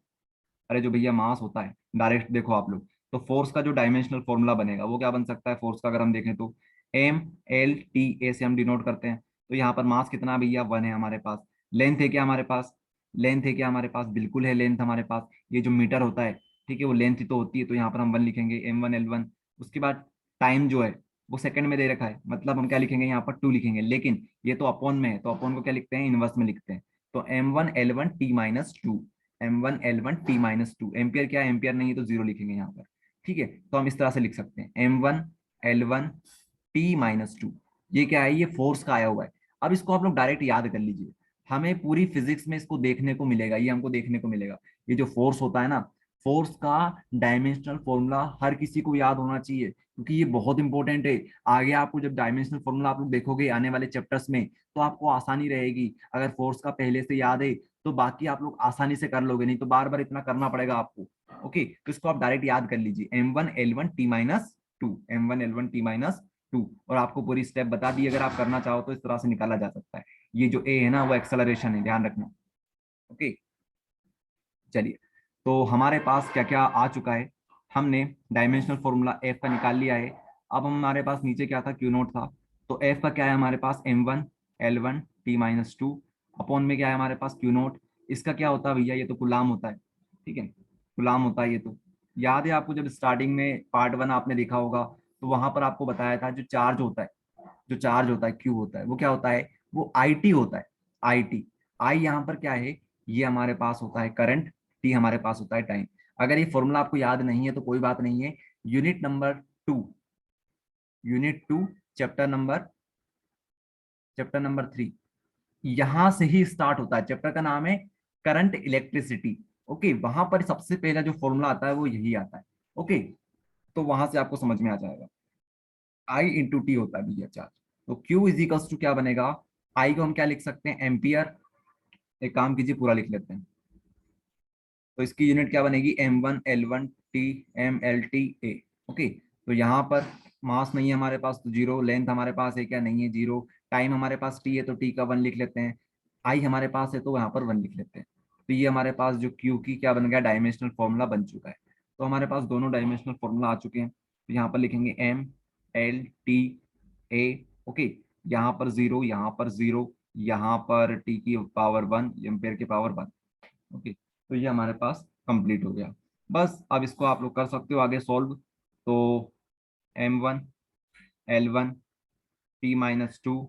अरे जो भैया मास होता है, डायरेक्ट देखो आप लोग, तो फोर्स का जो डायमेंशनल फॉर्मूला बनेगा वो क्या बन सकता है, फोर्स का अगर हम देखें तो एम एल टी ए से हम डिनोट करते हैं। तो यहाँ पर मास कितना है भैया, 1 है हमारे पास। लेंथ है क्या हमारे पास, लेंथ है क्या हमारे पास, बिल्कुल है लेंथ हमारे पास, ये जो मीटर होता है ठीक है वो लेंथ ही तो होती है, तो यहाँ पर हम 1 लिखेंगे, M1 L1। उसके बाद टाइम जो है वो सेकंड में दे रखा है, मतलब हम क्या लिखेंगे यहाँ पर 2 लिखेंगे, लेकिन ये तो अपॉन में है तो अपॉन को क्या लिखते हैं, इनवर्स में लिखते हैं। तो M1L1T-2, M1L1T-2, एम्पियर क्या है, एम्पियर नहीं है तो 0 लिखेंगे यहाँ पर। ठीक है, तो हम इस तरह से लिख सकते हैं M1L1T-2, ये क्या है, ये फोर्स का आया हुआ है। अब इसको आप लोग डायरेक्ट याद कर लीजिए, हमें पूरी फिजिक्स में इसको देखने को मिलेगा, ये हमको देखने को मिलेगा। ये जो फोर्स होता है ना, फोर्स का डायमेंशनल फॉर्मूला हर किसी को याद होना चाहिए, क्योंकि ये बहुत इंपॉर्टेंट है। आगे आपको जब डायमेंशनल फॉर्मूला आप लोग देखोगे आने वाले चैप्टर्स में, तो आपको आसानी रहेगी। अगर फोर्स का पहले से याद है तो बाकी आप लोग आसानी से कर लोगे, नहीं तो बार बार इतना करना पड़ेगा आपको। ओके, तो इसको आप डायरेक्ट याद कर लीजिए, M1L1T-2, M1L1T-2, और आपको पूरी स्टेप बता दी, अगर आप करना चाहो तो इस तरह से निकाला जा सकता है। ये जो ए है ना वो एक्सेलरेशन है, ध्यान रखना। ओके, चलिए, तो हमारे पास क्या क्या आ चुका है, हमने डायमेंशनल फॉर्मूला एफ का निकाल लिया है। अब हमारे पास नीचे क्या था, क्यू नोट था। तो एफ का क्या है हमारे पास, M1L1T-2, अपॉन में क्या है हमारे पास, क्यू नोट। इसका क्या होता है भैया, ये तो गुलाम होता है, ठीक है, गुलाम होता है ये तो। याद है आपको जब स्टार्टिंग में पार्ट 1 आपने देखा होगा, तो वहां पर आपको बताया था जो चार्ज होता है, जो चार्ज होता है क्यू होता है, वो क्या होता है, वो IT होता है। IT, आई यहाँ पर क्या है, ये हमारे पास होता है करंट, टी हमारे पास होता है टाइम। अगर ये फॉर्मूला आपको याद नहीं है तो कोई बात नहीं है, unit number 2, unit 2, chapter number chapter number 3, यहां से ही स्टार्ट होता है। चैप्टर का नाम है करंट इलेक्ट्रिसिटी। ओके, वहां पर सबसे पहला जो फॉर्मूला आता है वो यही आता है। ओके, तो वहां से आपको समझ में आ जाएगा। I × T होता है भैया चार्ज। तो Q इज टू क्या बनेगा, आई को हम क्या लिख सकते हैं, एम्पियर। एक काम कीजिए, पूरा लिख लेते हैं। तो इसकी यूनिट क्या बनेगी, M1L1T, MLT A। ओके, तो यहाँ पर मास नहीं है हमारे पास तो 0, लेंथ हमारे पास है क्या, नहीं है, 0। टाइम हमारे पास T है तो T का 1 लिख लेते हैं। आई हमारे पास है तो यहाँ पर 1 लिख लेते हैं। तो ये हमारे पास जो Q की क्या बन गया, डायमेंशनल फॉर्मूला बन चुका है। तो हमारे पास दोनों डायमेंशनल फॉर्मूला आ चुके हैं। तो यहाँ पर लिखेंगे MLT A। ओके, यहाँ पर 0, यहाँ पर 0, यहाँ पर T की पावर 1, एम्पेयर की पावर 1। ओके, तो ये हमारे पास कंप्लीट हो गया। बस अब इसको आप लोग कर सकते हो आगे सॉल्व। तो M1L1T-2,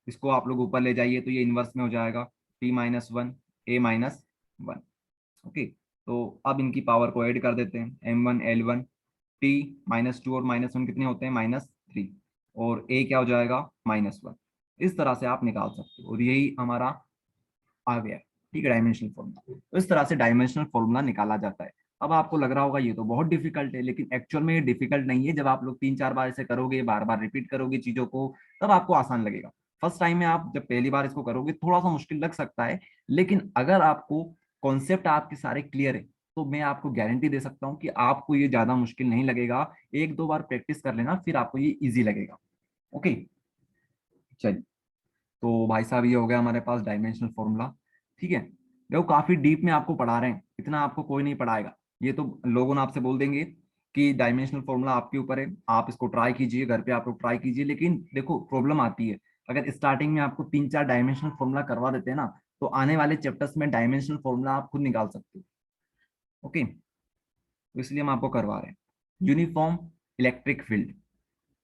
इसको आप लोग ऊपर ले जाइए तो ये इनवर्स में हो जाएगा, T-1, A-1। ओके, तो अब इनकी पावर को ऐड कर देते हैं, M1L1T-2 और -1 कितने होते हैं, -3, और A क्या हो जाएगा, -1। इस तरह से आप निकाल सकते हो, और यही हमारा आ गया। ठीक है, डायमेंशनल फॉर्मूला। तो इस तरह से डायमेंशनल फॉर्मूला निकाला जाता है। अब आपको लग रहा होगा ये तो बहुत डिफिकल्ट है, लेकिन एक्चुअल में ये डिफिकल्ट नहीं है। जब आप लोग 3-4 बार ऐसे करोगे, बार बार रिपीट करोगे चीजों को, तब आपको आसान लगेगा। फर्स्ट टाइम में आप जब पहली बार इसको करोगे थोड़ा सा मुश्किल लग सकता है, लेकिन अगर आपको कॉन्सेप्ट आपके सारे क्लियर है तो मैं आपको गारंटी दे सकता हूँ कि आपको ये ज्यादा मुश्किल नहीं लगेगा। 1-2 बार प्रैक्टिस कर लेना, फिर आपको ये ईजी लगेगा। ओके, चलिए, तो भाई साहब ये हो गया हमारे पास डायमेंशनल फॉर्मूला। ठीक है, देखो काफी डीप में आपको पढ़ा रहे हैं, इतना आपको कोई नहीं पढ़ाएगा। ये तो लोगों ने आपसे बोल देंगे कि डायमेंशनल फॉर्मूला आपके ऊपर है, आप इसको ट्राई कीजिए, घर पे आप लोग ट्राई कीजिए। लेकिन देखो प्रॉब्लम आती है, अगर स्टार्टिंग में आपको 3-4 डायमेंशनल फॉर्मूला करवा देते हैं ना, तो आने वाले चैप्टर्स में डायमेंशनल फॉर्मूला आप खुद निकाल सकते हो। ओके, तो इसलिए हम आपको करवा रहे हैं। Uniform electric field,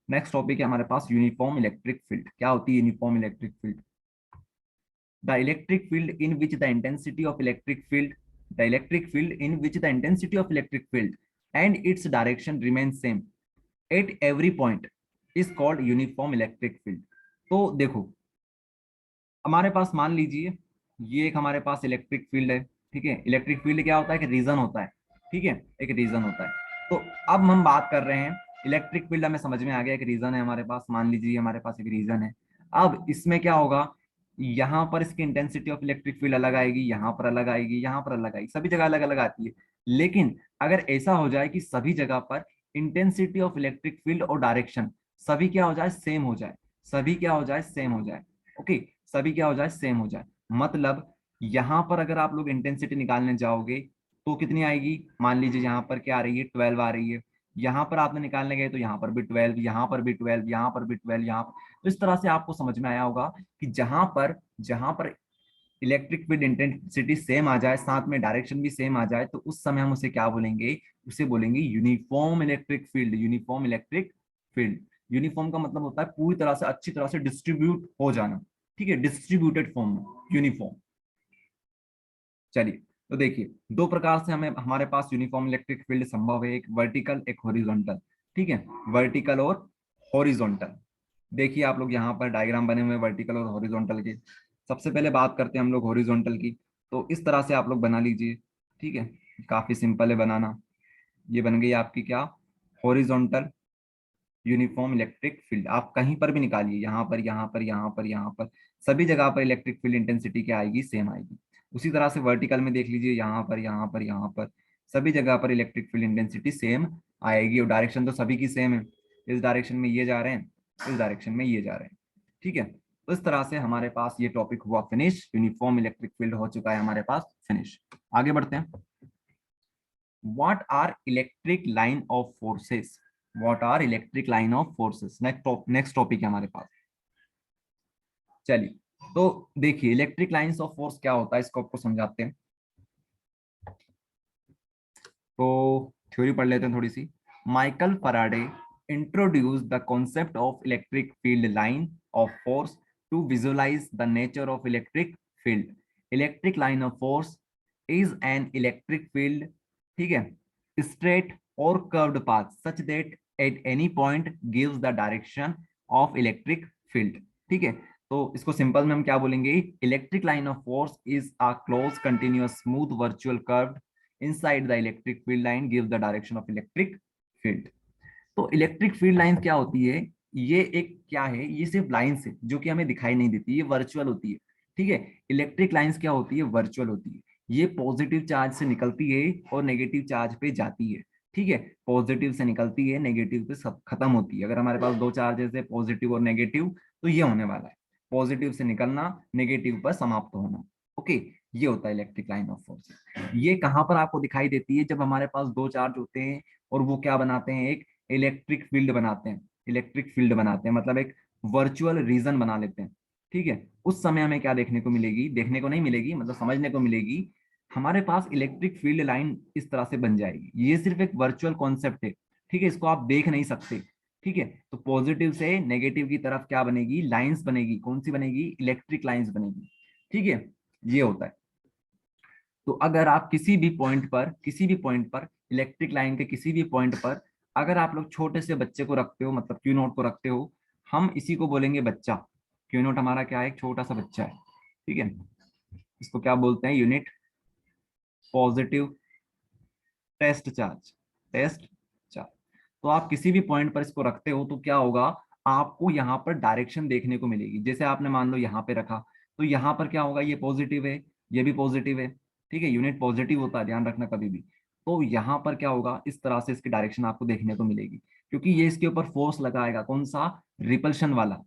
next topic है हमारे पास, यूनिफॉर्म इलेक्ट्रिक फील्ड। क्या होती है uniform electric field? The electric field in which the intensity of electric field, the electric field in which the intensity of electric field and its direction remains same at every point is called uniform electric field. तो देखो, हमारे पास मान लीजिए ये एक हमारे पास इलेक्ट्रिक फील्ड है। ठीक है, इलेक्ट्रिक फील्ड क्या होता है, एक रीजन होता है। ठीक है, एक रीजन होता है। तो अब हम बात कर रहे हैं इलेक्ट्रिक फील्ड, हमें समझ में आ गया, एक रीजन है हमारे पास, मान लीजिए हमारे पास एक रीजन है। अब इसमें क्या होगा, यहाँ पर इसकी इंटेंसिटी ऑफ इलेक्ट्रिक फील्ड अलग आएगी, यहाँ पर अलग आएगी, यहाँ पर अलग आएगी, सभी जगह अलग अलग आती है। लेकिन अगर ऐसा हो जाए कि सभी जगह पर इंटेंसिटी ऑफ इलेक्ट्रिक फील्ड और डायरेक्शन सभी क्या हो जाए, सेम हो जाए, सभी क्या हो जाए, सेम हो जाए। ओके, सभी क्या हो जाए, सेम हो जाए। मतलब यहां पर अगर आप लोग इंटेंसिटी निकालने जाओगे तो कितनी आएगी, मान लीजिए यहाँ पर क्या आ रही है, 12 आ रही है। यहाँ पर आपने निकालने गए तो यहाँ पर भी 12, यहाँ पर भी 12, यहाँ पर भी 12, यहाँ पर। तो इस तरह से आपको समझ में आया होगा कि जहां पर इलेक्ट्रिक फील्ड इंटेंसिटी सेम आ जाए, साथ में डायरेक्शन भी सेम आ जाए, तो उस समय हम उसे क्या बोलेंगे, उसे बोलेंगे uniform electric field. Uniform electric field, uniform का मतलब होता है पूरी तरह से अच्छी तरह से डिस्ट्रीब्यूट हो जाना, ठीक है, डिस्ट्रीब्यूटेड फॉर्म में यूनिफॉर्म। चलिए, तो देखिए दो प्रकार से हमें हमारे पास यूनिफॉर्म इलेक्ट्रिक फील्ड संभव है, एक वर्टिकल एक हॉरिजॉन्टल, ठीक है, वर्टिकल और हॉरिजॉन्टल। देखिए आप लोग यहाँ पर डायग्राम बने हुए हैं वर्टिकल और हॉरिजॉन्टल के। सबसे पहले बात करते हैं हम लोग हॉरिजॉन्टल की, तो इस तरह से आप लोग बना लीजिए, ठीक है, काफी सिंपल है बनाना। ये बन गई आपकी क्या, हॉरिजॉन्टल यूनिफॉर्म इलेक्ट्रिक फील्ड। आप कहीं पर भी निकालिए, यहाँ पर यहाँ पर यहाँ पर यहाँ पर, सभी जगह पर इलेक्ट्रिक फील्ड इंटेंसिटी क्या आएगी, सेम आएगी। उसी तरह से वर्टिकल में देख लीजिए, यहाँ पर यहाँ पर यहाँ पर, सभी जगह पर इलेक्ट्रिक फील्ड इंटेंसिटी सेम आएगी, और डायरेक्शन तो सभी की सेम है। इस डायरेक्शन में ये जा रहे हैं, इस डायरेक्शन में ये जा रहे हैं, ठीक है। तो इस तरह से हमारे पास ये टॉपिक हुआ फिनिश, यूनिफॉर्म इलेक्ट्रिक फील्ड हो चुका है हमारे पास फिनिश। आगे बढ़ते हैं। What are electric line of forces? What are electric line of forces? Next topic है हमारे पास। चलिए, तो देखिए इलेक्ट्रिक लाइंस ऑफ फोर्स क्या होता है, इसको आपको समझाते हैं। तो थ्योरी पढ़ लेते हैं थोड़ी सी। Michael Faraday introduced the concept of electric field line of force to visualize the nature of electric field. Electric line of force is an electric field, ठीक है, straight or curved path such that at any point gives the direction of electric field, ठीक है। तो इसको सिंपल में हम क्या बोलेंगे, electric line of force is a close continuous smooth virtual curve inside the electric field line gives the direction of electric field. तो इलेक्ट्रिक फील्ड लाइन क्या होती है, ये एक क्या है, ये सिर्फ लाइंस है जो कि हमें दिखाई नहीं देती, ये वर्चुअल होती है, ठीक है। इलेक्ट्रिक लाइंस क्या होती है, वर्चुअल होती है। ये पॉजिटिव चार्ज से निकलती है और नेगेटिव चार्ज पे जाती है, ठीक है। पॉजिटिव से निकलती है, नेगेटिव पे सब खत्म होती है। अगर हमारे पास दो चार्जेस है, पॉजिटिव और नेगेटिव, तो ये होने वाला है, पॉजिटिव से निकलना, नेगेटिव पर समाप्त होना। ओके, ये होता है इलेक्ट्रिक लाइन ऑफ फोर्स। ये कहाँ पर आपको दिखाई देती है, जब हमारे पास दो चार्ज होते हैं और वो क्या बनाते हैं, एक इलेक्ट्रिक फील्ड बनाते हैं। इलेक्ट्रिक फील्ड बनाते हैं मतलब एक वर्चुअल रीजन बना लेते हैं, ठीक है। उस समय हमें क्या देखने को मिलेगी, देखने को नहीं मिलेगी मतलब समझने को मिलेगी, हमारे पास इलेक्ट्रिक फील्ड लाइन इस तरह से बन जाएगी। ये सिर्फ एक वर्चुअल कॉन्सेप्ट है, ठीक है, इसको आप देख नहीं सकते, ठीक है। तो पॉजिटिव से नेगेटिव की तरफ क्या बनेगी, लाइंस बनेगी। कौन सी बनेगी, इलेक्ट्रिक लाइंस बनेगी, ठीक है। ये होता है। तो अगर आप किसी भी पॉइंट पर इलेक्ट्रिक लाइन के किसी भी पॉइंट पर अगर आप लोग छोटे से बच्चे को रखते हो, मतलब क्यू नोट को रखते हो, हम इसी को बोलेंगे बच्चा। क्यू नोट हमारा क्या है, एक छोटा सा बच्चा है, ठीक है। इसको क्या बोलते हैं, unit positive test charge, test charge. तो आप किसी भी पॉइंट पर इसको रखते हो तो क्या होगा, आपको यहाँ पर डायरेक्शन देखने को मिलेगी। जैसे आपने मान लो यहाँ पे रखा, तो यहाँ पर क्या होगा, ये पॉजिटिव है, ये भी पॉजिटिव है, ठीक है, यूनिट पॉजिटिव होता है, ध्यान रखना कभी भी। तो यहाँ पर क्या होगा, इस तरह से इसकी डायरेक्शन आपको देखने को मिलेगी, क्योंकि ये इसके ऊपर फोर्स लगाएगा, कौन सा, रिपल्शन वाला।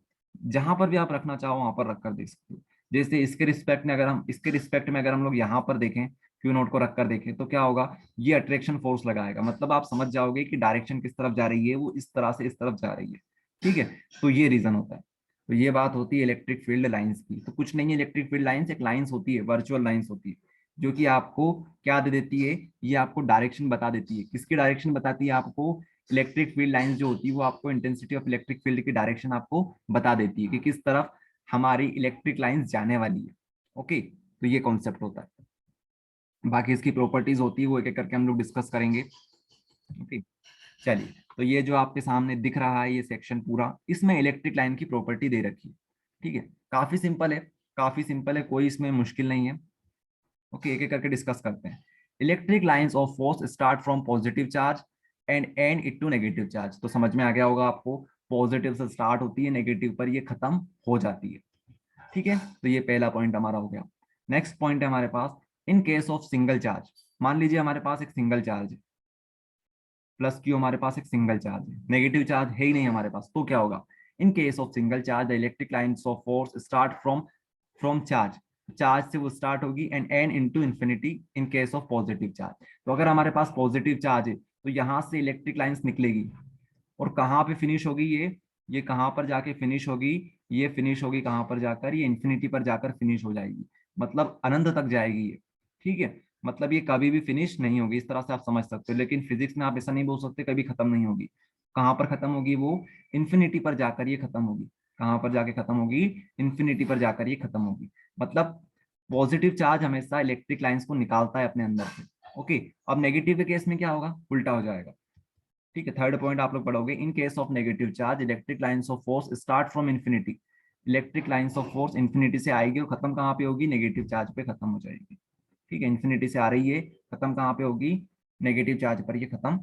जहां पर भी आप रखना चाहो वहां पर रखकर देख सकते हो। जैसे इसके रिस्पेक्ट में अगर हम लोग यहाँ पर देखें, क्यू नोट को रखकर देखें, तो क्या होगा, ये अट्रैक्शन फोर्स लगाएगा, मतलब आप समझ जाओगे कि डायरेक्शन किस तरफ जा रही है, वो इस तरह से इस तरफ जा रही है, ठीक है। तो ये रीजन होता है। तो ये बात होती है इलेक्ट्रिक फील्ड लाइंस की। तो कुछ नहीं है इलेक्ट्रिक फील्ड लाइंस, एक लाइंस होती है, वर्चुअल लाइंस होती है, जो कि आपको क्या दे देती है, ये आपको डायरेक्शन बता देती है। किसकी डायरेक्शन बताती है आपको, इलेक्ट्रिक फील्ड लाइंस जो होती है वो आपको इंटेंसिटी ऑफ इलेक्ट्रिक फील्ड की डायरेक्शन आपको बता देती है कि किस तरफ हमारी इलेक्ट्रिक लाइंस जाने वाली है। ओके, तो ये कॉन्सेप्ट होता है। बाकी इसकी प्रॉपर्टीज होती है वो एक एक करके हम लोग डिस्कस करेंगे। ओके, चलिए, तो ये जो आपके सामने दिख रहा है ये सेक्शन पूरा, इसमें इलेक्ट्रिक लाइन की प्रॉपर्टी दे रखी है, ठीक है। काफी सिंपल है, काफी सिंपल है, कोई इसमें मुश्किल नहीं है। ओके, एक एक करके डिस्कस करते हैं। Electric lines of force start from positive charge and end it to negative charge. तो समझ में आ गया होगा आपको, पॉजिटिव से स्टार्ट होती है, नेगेटिव पर ये खत्म हो जाती है, ठीक है। तो ये पहला पॉइंट हमारा हो गया। नेक्स्ट पॉइंट है हमारे पास, in case of single charge. मान लीजिए हमारे पास एक सिंगल चार्ज है, प्लस क्यू हमारे पास एक सिंगल चार्ज है, नेगेटिव चार्ज है ही नहीं हमारे पास, तो क्या होगा, in case of single charge the electric lines of force start from from charge. Charge से वो स्टार्ट होगी and end into infinity in case of positive charge. तो अगर हमारे पास पॉजिटिव चार्ज है तो यहाँ से इलेक्ट्रिक लाइंस निकलेगी और कहाँ पे फिनिश होगी, ये कहाँ पर जाके फिनिश होगी, ये फिनिश होगी कहाँ पर जाकर, ये इंफिनिटी पर जाकर फिनिश हो जाएगी। मतलब अनंत तक जाएगी ये, ठीक है, मतलब ये कभी भी फिनिश नहीं होगी, इस तरह से आप समझ सकते हो। लेकिन फिजिक्स में आप ऐसा नहीं बोल सकते कभी खत्म नहीं होगी। कहाँ पर खत्म होगी वो? इन्फिनिटी पर जाकर ये खत्म होगी। कहाँ पर जाके खत्म होगी? इन्फिनिटी पर जाकर ये खत्म होगी। मतलब पॉजिटिव चार्ज हमेशा इलेक्ट्रिक लाइंस को निकालता है अपने अंदर से। ओके, अब नेगेटिव के केस में क्या होगा? उल्टा हो जाएगा। ठीक है, थर्ड पॉइंट आप लोग पढ़ोगे, इन case of negative charge electric lines of force start from infinity. Electric lines of force infinity से आएगी और खत्म कहाँ पे होगी? नेगेटिव चार्ज पे खत्म हो जाएगी। ठीक है, इन्फिनिटी से आ रही है, खत्म कहाँ पे होगी? नेगेटिव चार्ज पर ये खत्म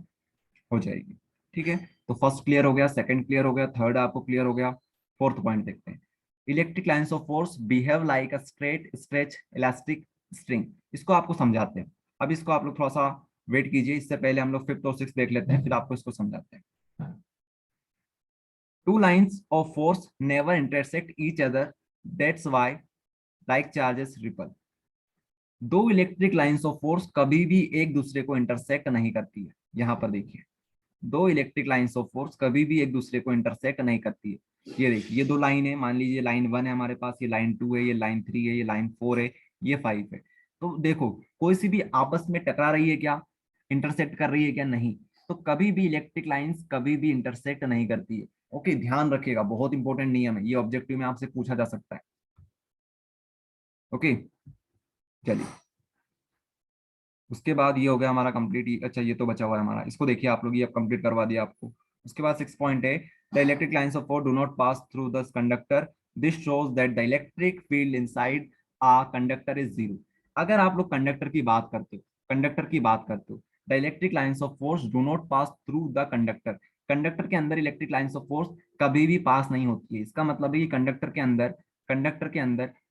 हो जाएगी। ठीक है, तो फर्स्ट क्लियर हो गया, सेकंड क्लियर हो गया, थर्ड आपको क्लियर हो गया। फोर्थ पॉइंट देखते हैं। Electric lines of force behave like a straight stretch elastic string. इसको आपको समझाते हैं। अब इसको आप लोग थोड़ा सा वेट कीजिए, इससे पहले हम लोग फिफ्थ और सिक्स देख लेते हैं, फिर आपको इसको समझाते हैं। Two lines of force never intersect each other, that's why like charges ripple. दो इलेक्ट्रिक लाइन्स ऑफ फोर्स कभी भी एक दूसरे को इंटरसेक्ट नहीं करती है। यहां पर देखिए, दो इलेक्ट्रिक लाइन्स ऑफ फोर्स कभी भी एक दूसरे को इंटरसेक्ट नहीं करती है। ये देखिए, ये दो लाइन है, मान लीजिए लाइन 1 है हमारे पास, ये लाइन 2 है, ये लाइन 3 है, ये लाइन 4 है, ये 5 है। तो देखो, कोई सी भी आपस में टकरा रही है क्या? इंटरसेक्ट कर रही है क्या? नहीं। तो कभी भी इलेक्ट्रिक लाइंस कभी भी इंटरसेक्ट नहीं करती है। ओके, ध्यान रखिएगा, बहुत इंपॉर्टेंट नियम है ये, ऑब्जेक्टिव में आपसे पूछा जा सकता है। ओके, चलिए, उसके बाद ये हो गया हमारा कंप्लीट। अच्छा, ये तो बचा हुआ है हमारा, इसको देखिए आप लोग, ये अब कंप्लीट करवा दिया आपको। उसके बाद 6 पॉइंट है, the electric lines of force do not pass through the conductor, this shows that the electric field inside a conductor is zero. अगर आप लोग कंडक्टर की बात करते हो, कंडक्टर की बात करते हो, the electric lines of force do not pass through the conductor, conductor के अंदर इलेक्ट्रिक लाइन्स ऑफ फोर्स कभी भी पास नहीं होती है। इसका मतलब है कि कंडक्टर के अंदर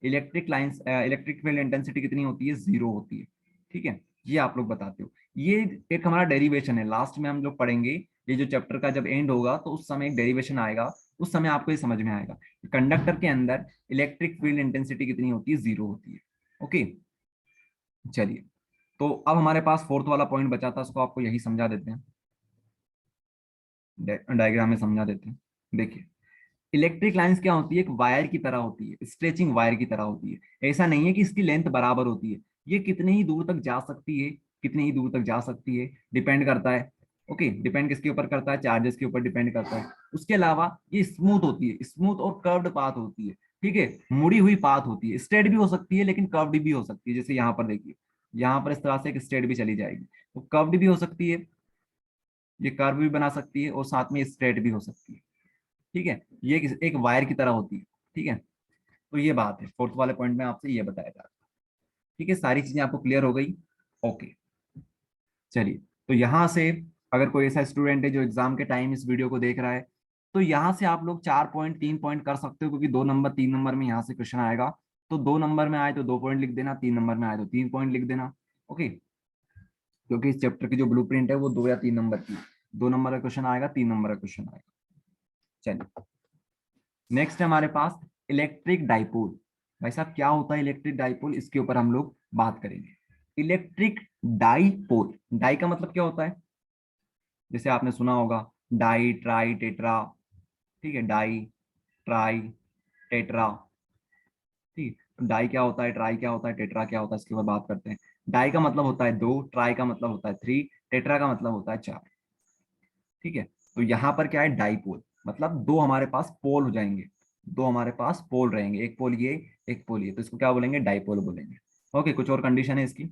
electric lines electric field intensity कितनी होती है? जीरो होती है। ठीक है, ये आप लोग बताते हो। ये एक हमारा डेरिवेशन है, लास्ट में हम लोग पढ़ेंगे, ये जो चैप्टर का जब एंड होगा तो उस समय एक डेरिवेशन आएगा, उस समय आपको ये समझ में आएगा कंडक्टर के अंदर इलेक्ट्रिक फील्ड इंटेंसिटी कितनी होती है? जीरो होती है। ओके, चलिए, तो अब हमारे पास फोर्थ वाला पॉइंट बचा था, उसको आपको यही समझा देते हैं, डायग्राम में समझा देते हैं। देखिए, इलेक्ट्रिक लाइंस क्या होती है? एक वायर की तरह होती है, स्ट्रेचिंग वायर की तरह होती है। ऐसा नहीं है कि इसकी लेंथ बराबर होती है, ये कितनी ही दूर तक जा सकती है, कितनी ही दूर तक जा सकती है, डिपेंड करता है। ओके, डिपेंड किसके ऊपर करता है? चार्जेस के ऊपर डिपेंड करता है। उसके अलावा ये स्मूथ होती है, स्मूथ और कर्व्ड पाथ होती है। ठीक है, मुड़ी हुई पाथ होती है, स्ट्रेट भी हो सकती है लेकिन कर्व्ड भी हो सकती है। जैसे यहाँ पर देखिए, यहाँ पर इस तरह से एक स्ट्रेट भी चली जाएगी, तो कर्व्ड भी हो सकती है, ये कर्व भी बना सकती है और साथ में स्ट्रेट भी हो सकती है। ठीक है, ये एक वायर की तरह होती है। ठीक है, तो ये बात है, फोर्थ वाले पॉइंट में आपसे ये बताया जा रहा है। ठीक है, सारी चीजें आपको क्लियर हो गई। ओके, चलिए, तो यहाँ से अगर कोई ऐसा स्टूडेंट है जो एग्जाम के टाइम इस वीडियो को देख रहा है, तो यहाँ से आप लोग 4 पॉइंट 3 पॉइंट कर सकते हो, क्योंकि 2 नंबर 3 नंबर में यहाँ से क्वेश्चन आएगा। तो 2 नंबर में आए तो 2 पॉइंट लिख देना, 3 नंबर में आए तो 3 पॉइंट लिख देना। ओके, क्योंकि इस चैप्टर की जो ब्लू है वो 2 या 3 नंबर की, 2 नंबर का क्वेश्चन आएगा, 3 नंबर का क्वेश्चन आएगा। चलिए, नेक्स्ट है हमारे पास इलेक्ट्रिक डाइपोल। भाई साहब, क्या होता है इलेक्ट्रिक डाइपोल? इसके ऊपर हम लोग बात करेंगे। इलेक्ट्रिक डाइपोल, डाई का मतलब क्या होता है? जैसे आपने सुना होगा, डाई, ट्राई, टेट्रा। ठीक है, डाई, ट्राई, टेट्रा। ठीक है, डाई क्या होता है, ट्राई क्या होता है, टेट्रा क्या होता है, इसके ऊपर बात करते हैं। डाई का मतलब होता है 2, ट्राई का मतलब होता है 3, टेट्रा का मतलब होता है 4। ठीक है, तो यहाँ पर क्या है? डाइपोल, मतलब दो हमारे पास पोल हो जाएंगे, दो हमारे पास पोल रहेंगे, एक पोल ये, एक पोल ये, तो इसको क्या बोलेंगे? डाइपोल बोलेंगे। ओके, कुछ और कंडीशन है इसकी,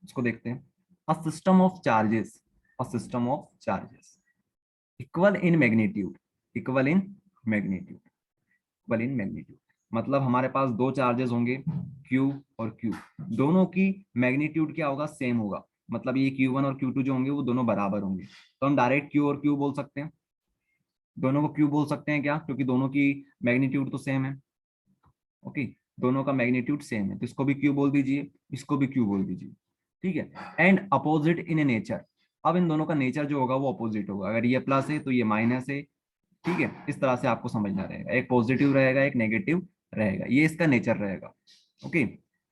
उसको देखते हैं। A system of charges, a system of charges equal in magnitude, equal in magnitude, equal in magnitude, मतलब हमारे पास दो चार्जेस होंगे, Q और Q, दोनों की मैग्नीट्यूड क्या होगा? सेम होगा। मतलब ये Q1 और Q2 जो होंगे वो दोनों बराबर होंगे, तो हम डायरेक्ट Q और Q बोल सकते हैं। दोनों को Q बोल सकते हैं क्या? क्योंकि दोनों की मैग्नीट्यूड तो सेम है। ओके, दोनों का मैग्नीट्यूड सेम है, तो इसको भी Q बोल दीजिए, इसको भी Q बोल दीजिए। ठीक है, and opposite in A nature, अब इन दोनों का नेचर जो होगा वो अपोजिट होगा, अगर ये प्लस है तो ये माइनस है। ठीक है, इस तरह से आपको समझना रहेगा, एक पॉजिटिव रहेगा, एक नेगेटिव रहेगा, ये इसका नेचर रहेगा। Okay,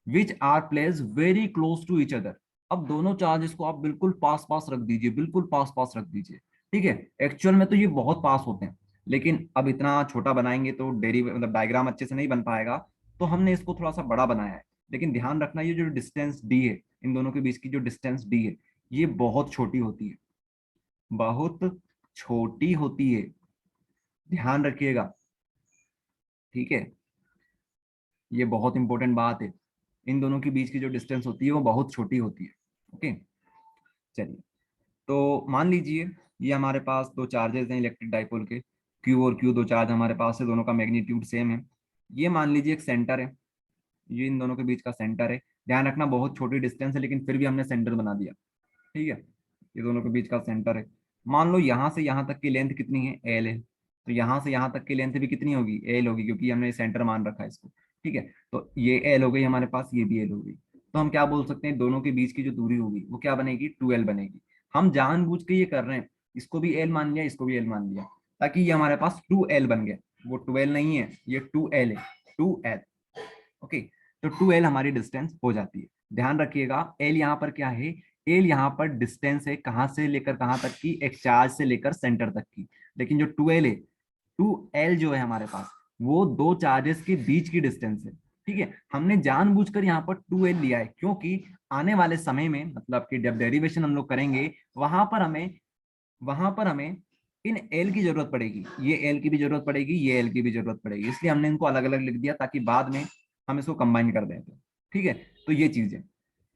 which are place very close to each other, अब दोनों चार्जेस को आप बिल्कुल पास पास रख दीजिए, बिल्कुल पास पास रख दीजिए। ठीक है, एक्चुअल में तो ये बहुत पास होते हैं, लेकिन अब इतना छोटा बनाएंगे तो डेरी मतलब डायग्राम अच्छे से नहीं बन पाएगा, तो हमने इसको थोड़ा सा बड़ा बनाया है। लेकिन ध्यान रखना ये जो डिस्टेंस डी है, इन दोनों के बीच की जो डिस्टेंस डी है, ये बहुत छोटी होती है, बहुत छोटी होती है, ध्यान रखिएगा, ठीक है। ये बहुत इंपॉर्टेंट बात है, इन दोनों के बीच की जो डिस्टेंस होती है वो बहुत छोटी होती है। ओके, चलिए, तो मान लीजिए ये हमारे पास दो चार्जेस हैं इलेक्ट्रिक डाइपोल के, क्यू और क्यू, दो चार्ज हमारे पास है, दोनों का मैग्नीट्यूड सेम है। ये मान लीजिए एक सेंटर है, ये इन दोनों के बीच का सेंटर है। ध्यान रखना बहुत छोटी डिस्टेंस है, लेकिन फिर भी हमने सेंटर बना दिया, ठीक है। ये दोनों के बीच का सेंटर है। मान लो यहाँ से यहाँ तक की लेंथ कितनी है, एल है, तो यहाँ से यहाँ तक की लेंथ भी कितनी होगी, एल होगी, क्योंकि हमने सेंटर मान रखा है इसको, ठीक है। तो ये एल हो गई हमारे पास, ये भी एल हो गई। तो हम क्या बोल सकते हैं, दोनों के बीच की जो दूरी होगी वो क्या बनेगी, 2l बनेगी। हम जानबूझ के ये कर रहे हैं, इसको भी एल मान लिया, इसको भी एल मान लिया, ताकि ये हमारे पास 2l बन गया। वो 12 नहीं है, ये 2l है, 2l। ओके, तो 2l हमारी डिस्टेंस हो जाती है। ध्यान रखिएगा, l यहाँ पर क्या है, l यहाँ पर डिस्टेंस है, कहां से लेकर कहां तक की, एक चार्ज से लेकर सेंटर तक की। लेकिन जो 2l है, 2l जो है हमारे पास, वो दो चार्जेस के बीच की डिस्टेंस है, ठीक है। हमने जानबूझकर यहाँ पर 2l लिया है, क्योंकि आने वाले समय में, मतलब कि जब डेरिवेशन हम लोग करेंगे, वहां पर हमें इन एल की जरूरत पड़ेगी, ये एल की भी जरूरत पड़ेगी, ये एल की भी जरूरत पड़ेगी, इसलिए हमने इनको अलग अलग लिख दिया, ताकि बाद में हम इसको कंबाइन कर दें। तो ठीक है, तो ये चीज है,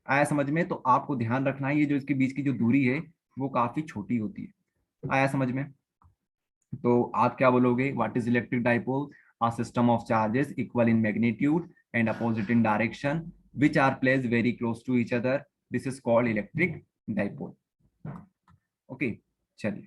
आया समझ में। तो आपको ध्यान रखना है, ये जो इसके बीच की जो दूरी है वो काफी छोटी होती है। आया समझ में। तो आप क्या बोलोगे, what is electric dipole, a system of charges equal in magnitude and opposite in direction which are placed very close to each other, this is called electric dipole। Okay, चलिए,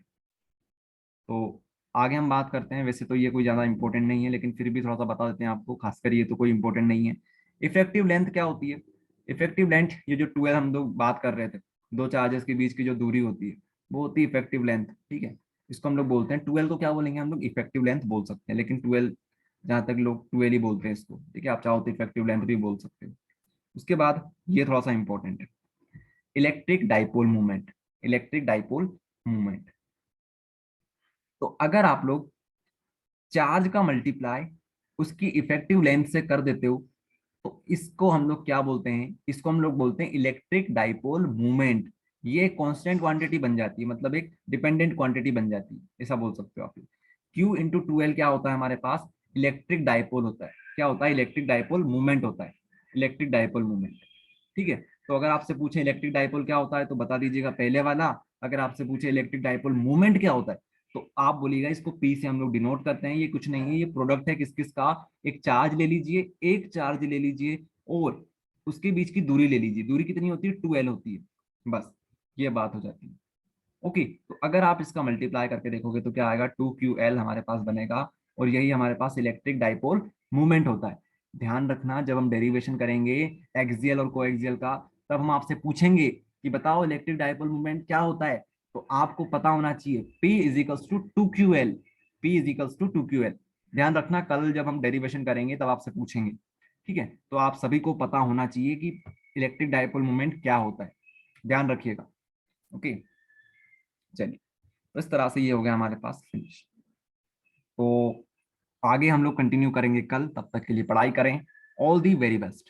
तो आगे हम बात करते हैं। वैसे तो ये कोई ज्यादा इंपॉर्टेंट नहीं है, लेकिन फिर भी थोड़ा सा बता देते हैं आपको, खासकर ये तो कोई इंपॉर्टेंट नहीं है। इफेक्टिव लेंथ क्या होती है, इफेक्टिव लेंथ, ये जो 12 हम लोग बात कर रहे थे, दो चार्जेस के बीच की जो दूरी होती है वो होती है इफेक्टिव लेंथ, ठीक है। इसको हम लोग बोलते हैं 12 को क्या बोलेंगे हम लोग, इफेक्टिव लेंथ बोल सकते हैं, लेकिन 12 जहां तक लोग 12 ही बोलते हैं इसको, ठीक है। आप चाहो तो इफेक्टिव लेंथ भी बोल सकते हो। उसके बाद ये थोड़ा सा इंपॉर्टेंट है, electric dipole movement, electric dipole movement. तो अगर आप लोग चार्ज का मल्टीप्लाई उसकी इफेक्टिव लेंथ से कर देते हो, तो इसको हम लोग क्या बोलते हैं, इसको हम लोग बोलते हैं इलेक्ट्रिक डाइपोल मूवमेंट। ये कांस्टेंट क्वांटिटी बन जाती है, मतलब एक डिपेंडेंट क्वांटिटी बन जाती है, ऐसा बोल सकते हो आप। क्यू इंटू 2l क्या होता है हमारे पास, इलेक्ट्रिक डाइपोल होता है। क्या होता है, इलेक्ट्रिक डाइपोल मूवमेंट होता है, इलेक्ट्रिक डाइपोल मूवमेंट, ठीक है। तो अगर आपसे पूछे इलेक्ट्रिक डाइपोल क्या होता है, तो बता दीजिएगा पहले वाला। अगर आपसे पूछे इलेक्ट्रिक डाइपोल मूवमेंट क्या होता है, तो आप बोलिएगा इसको पी से हम लोग डिनोट करते हैं। ये कुछ नहीं है, ये प्रोडक्ट है किस किस का, एक चार्ज ले लीजिए, एक चार्ज ले लीजिए, और उसके बीच की दूरी ले लीजिए। दूरी कितनी होती है, 2l होती है, बस ये बात हो जाती है। ओके, तो अगर आप इसका मल्टीप्लाई करके देखोगे तो क्या आएगा, 2ql हमारे पास बनेगा, और यही हमारे पास इलेक्ट्रिक डाइपोल मूवमेंट होता है। ध्यान रखना, जब हम डेरिवेशन करेंगे एक्सियल और कोएक्सियल का, तब हम आपसे पूछेंगे कि बताओ इलेक्ट्रिक डाइपोल मूवमेंट क्या होता है, तो आपको पता होना चाहिए P is equals to 2ql, P is equals to 2ql। ध्यान रखना, कल जब हम डेरिवेशन करेंगे तब आपसे पूछेंगे, ठीक है। तो आप सभी को पता होना चाहिए कि इलेक्ट्रिक डाइपोल मूवमेंट क्या होता है, ध्यान रखिएगा। ओके, चलिए, तो इस तरह से ये हो गया हमारे पास फिनिश। तो आगे हम लोग कंटिन्यू करेंगे कल, तब तक के लिए पढ़ाई करें। All the very best.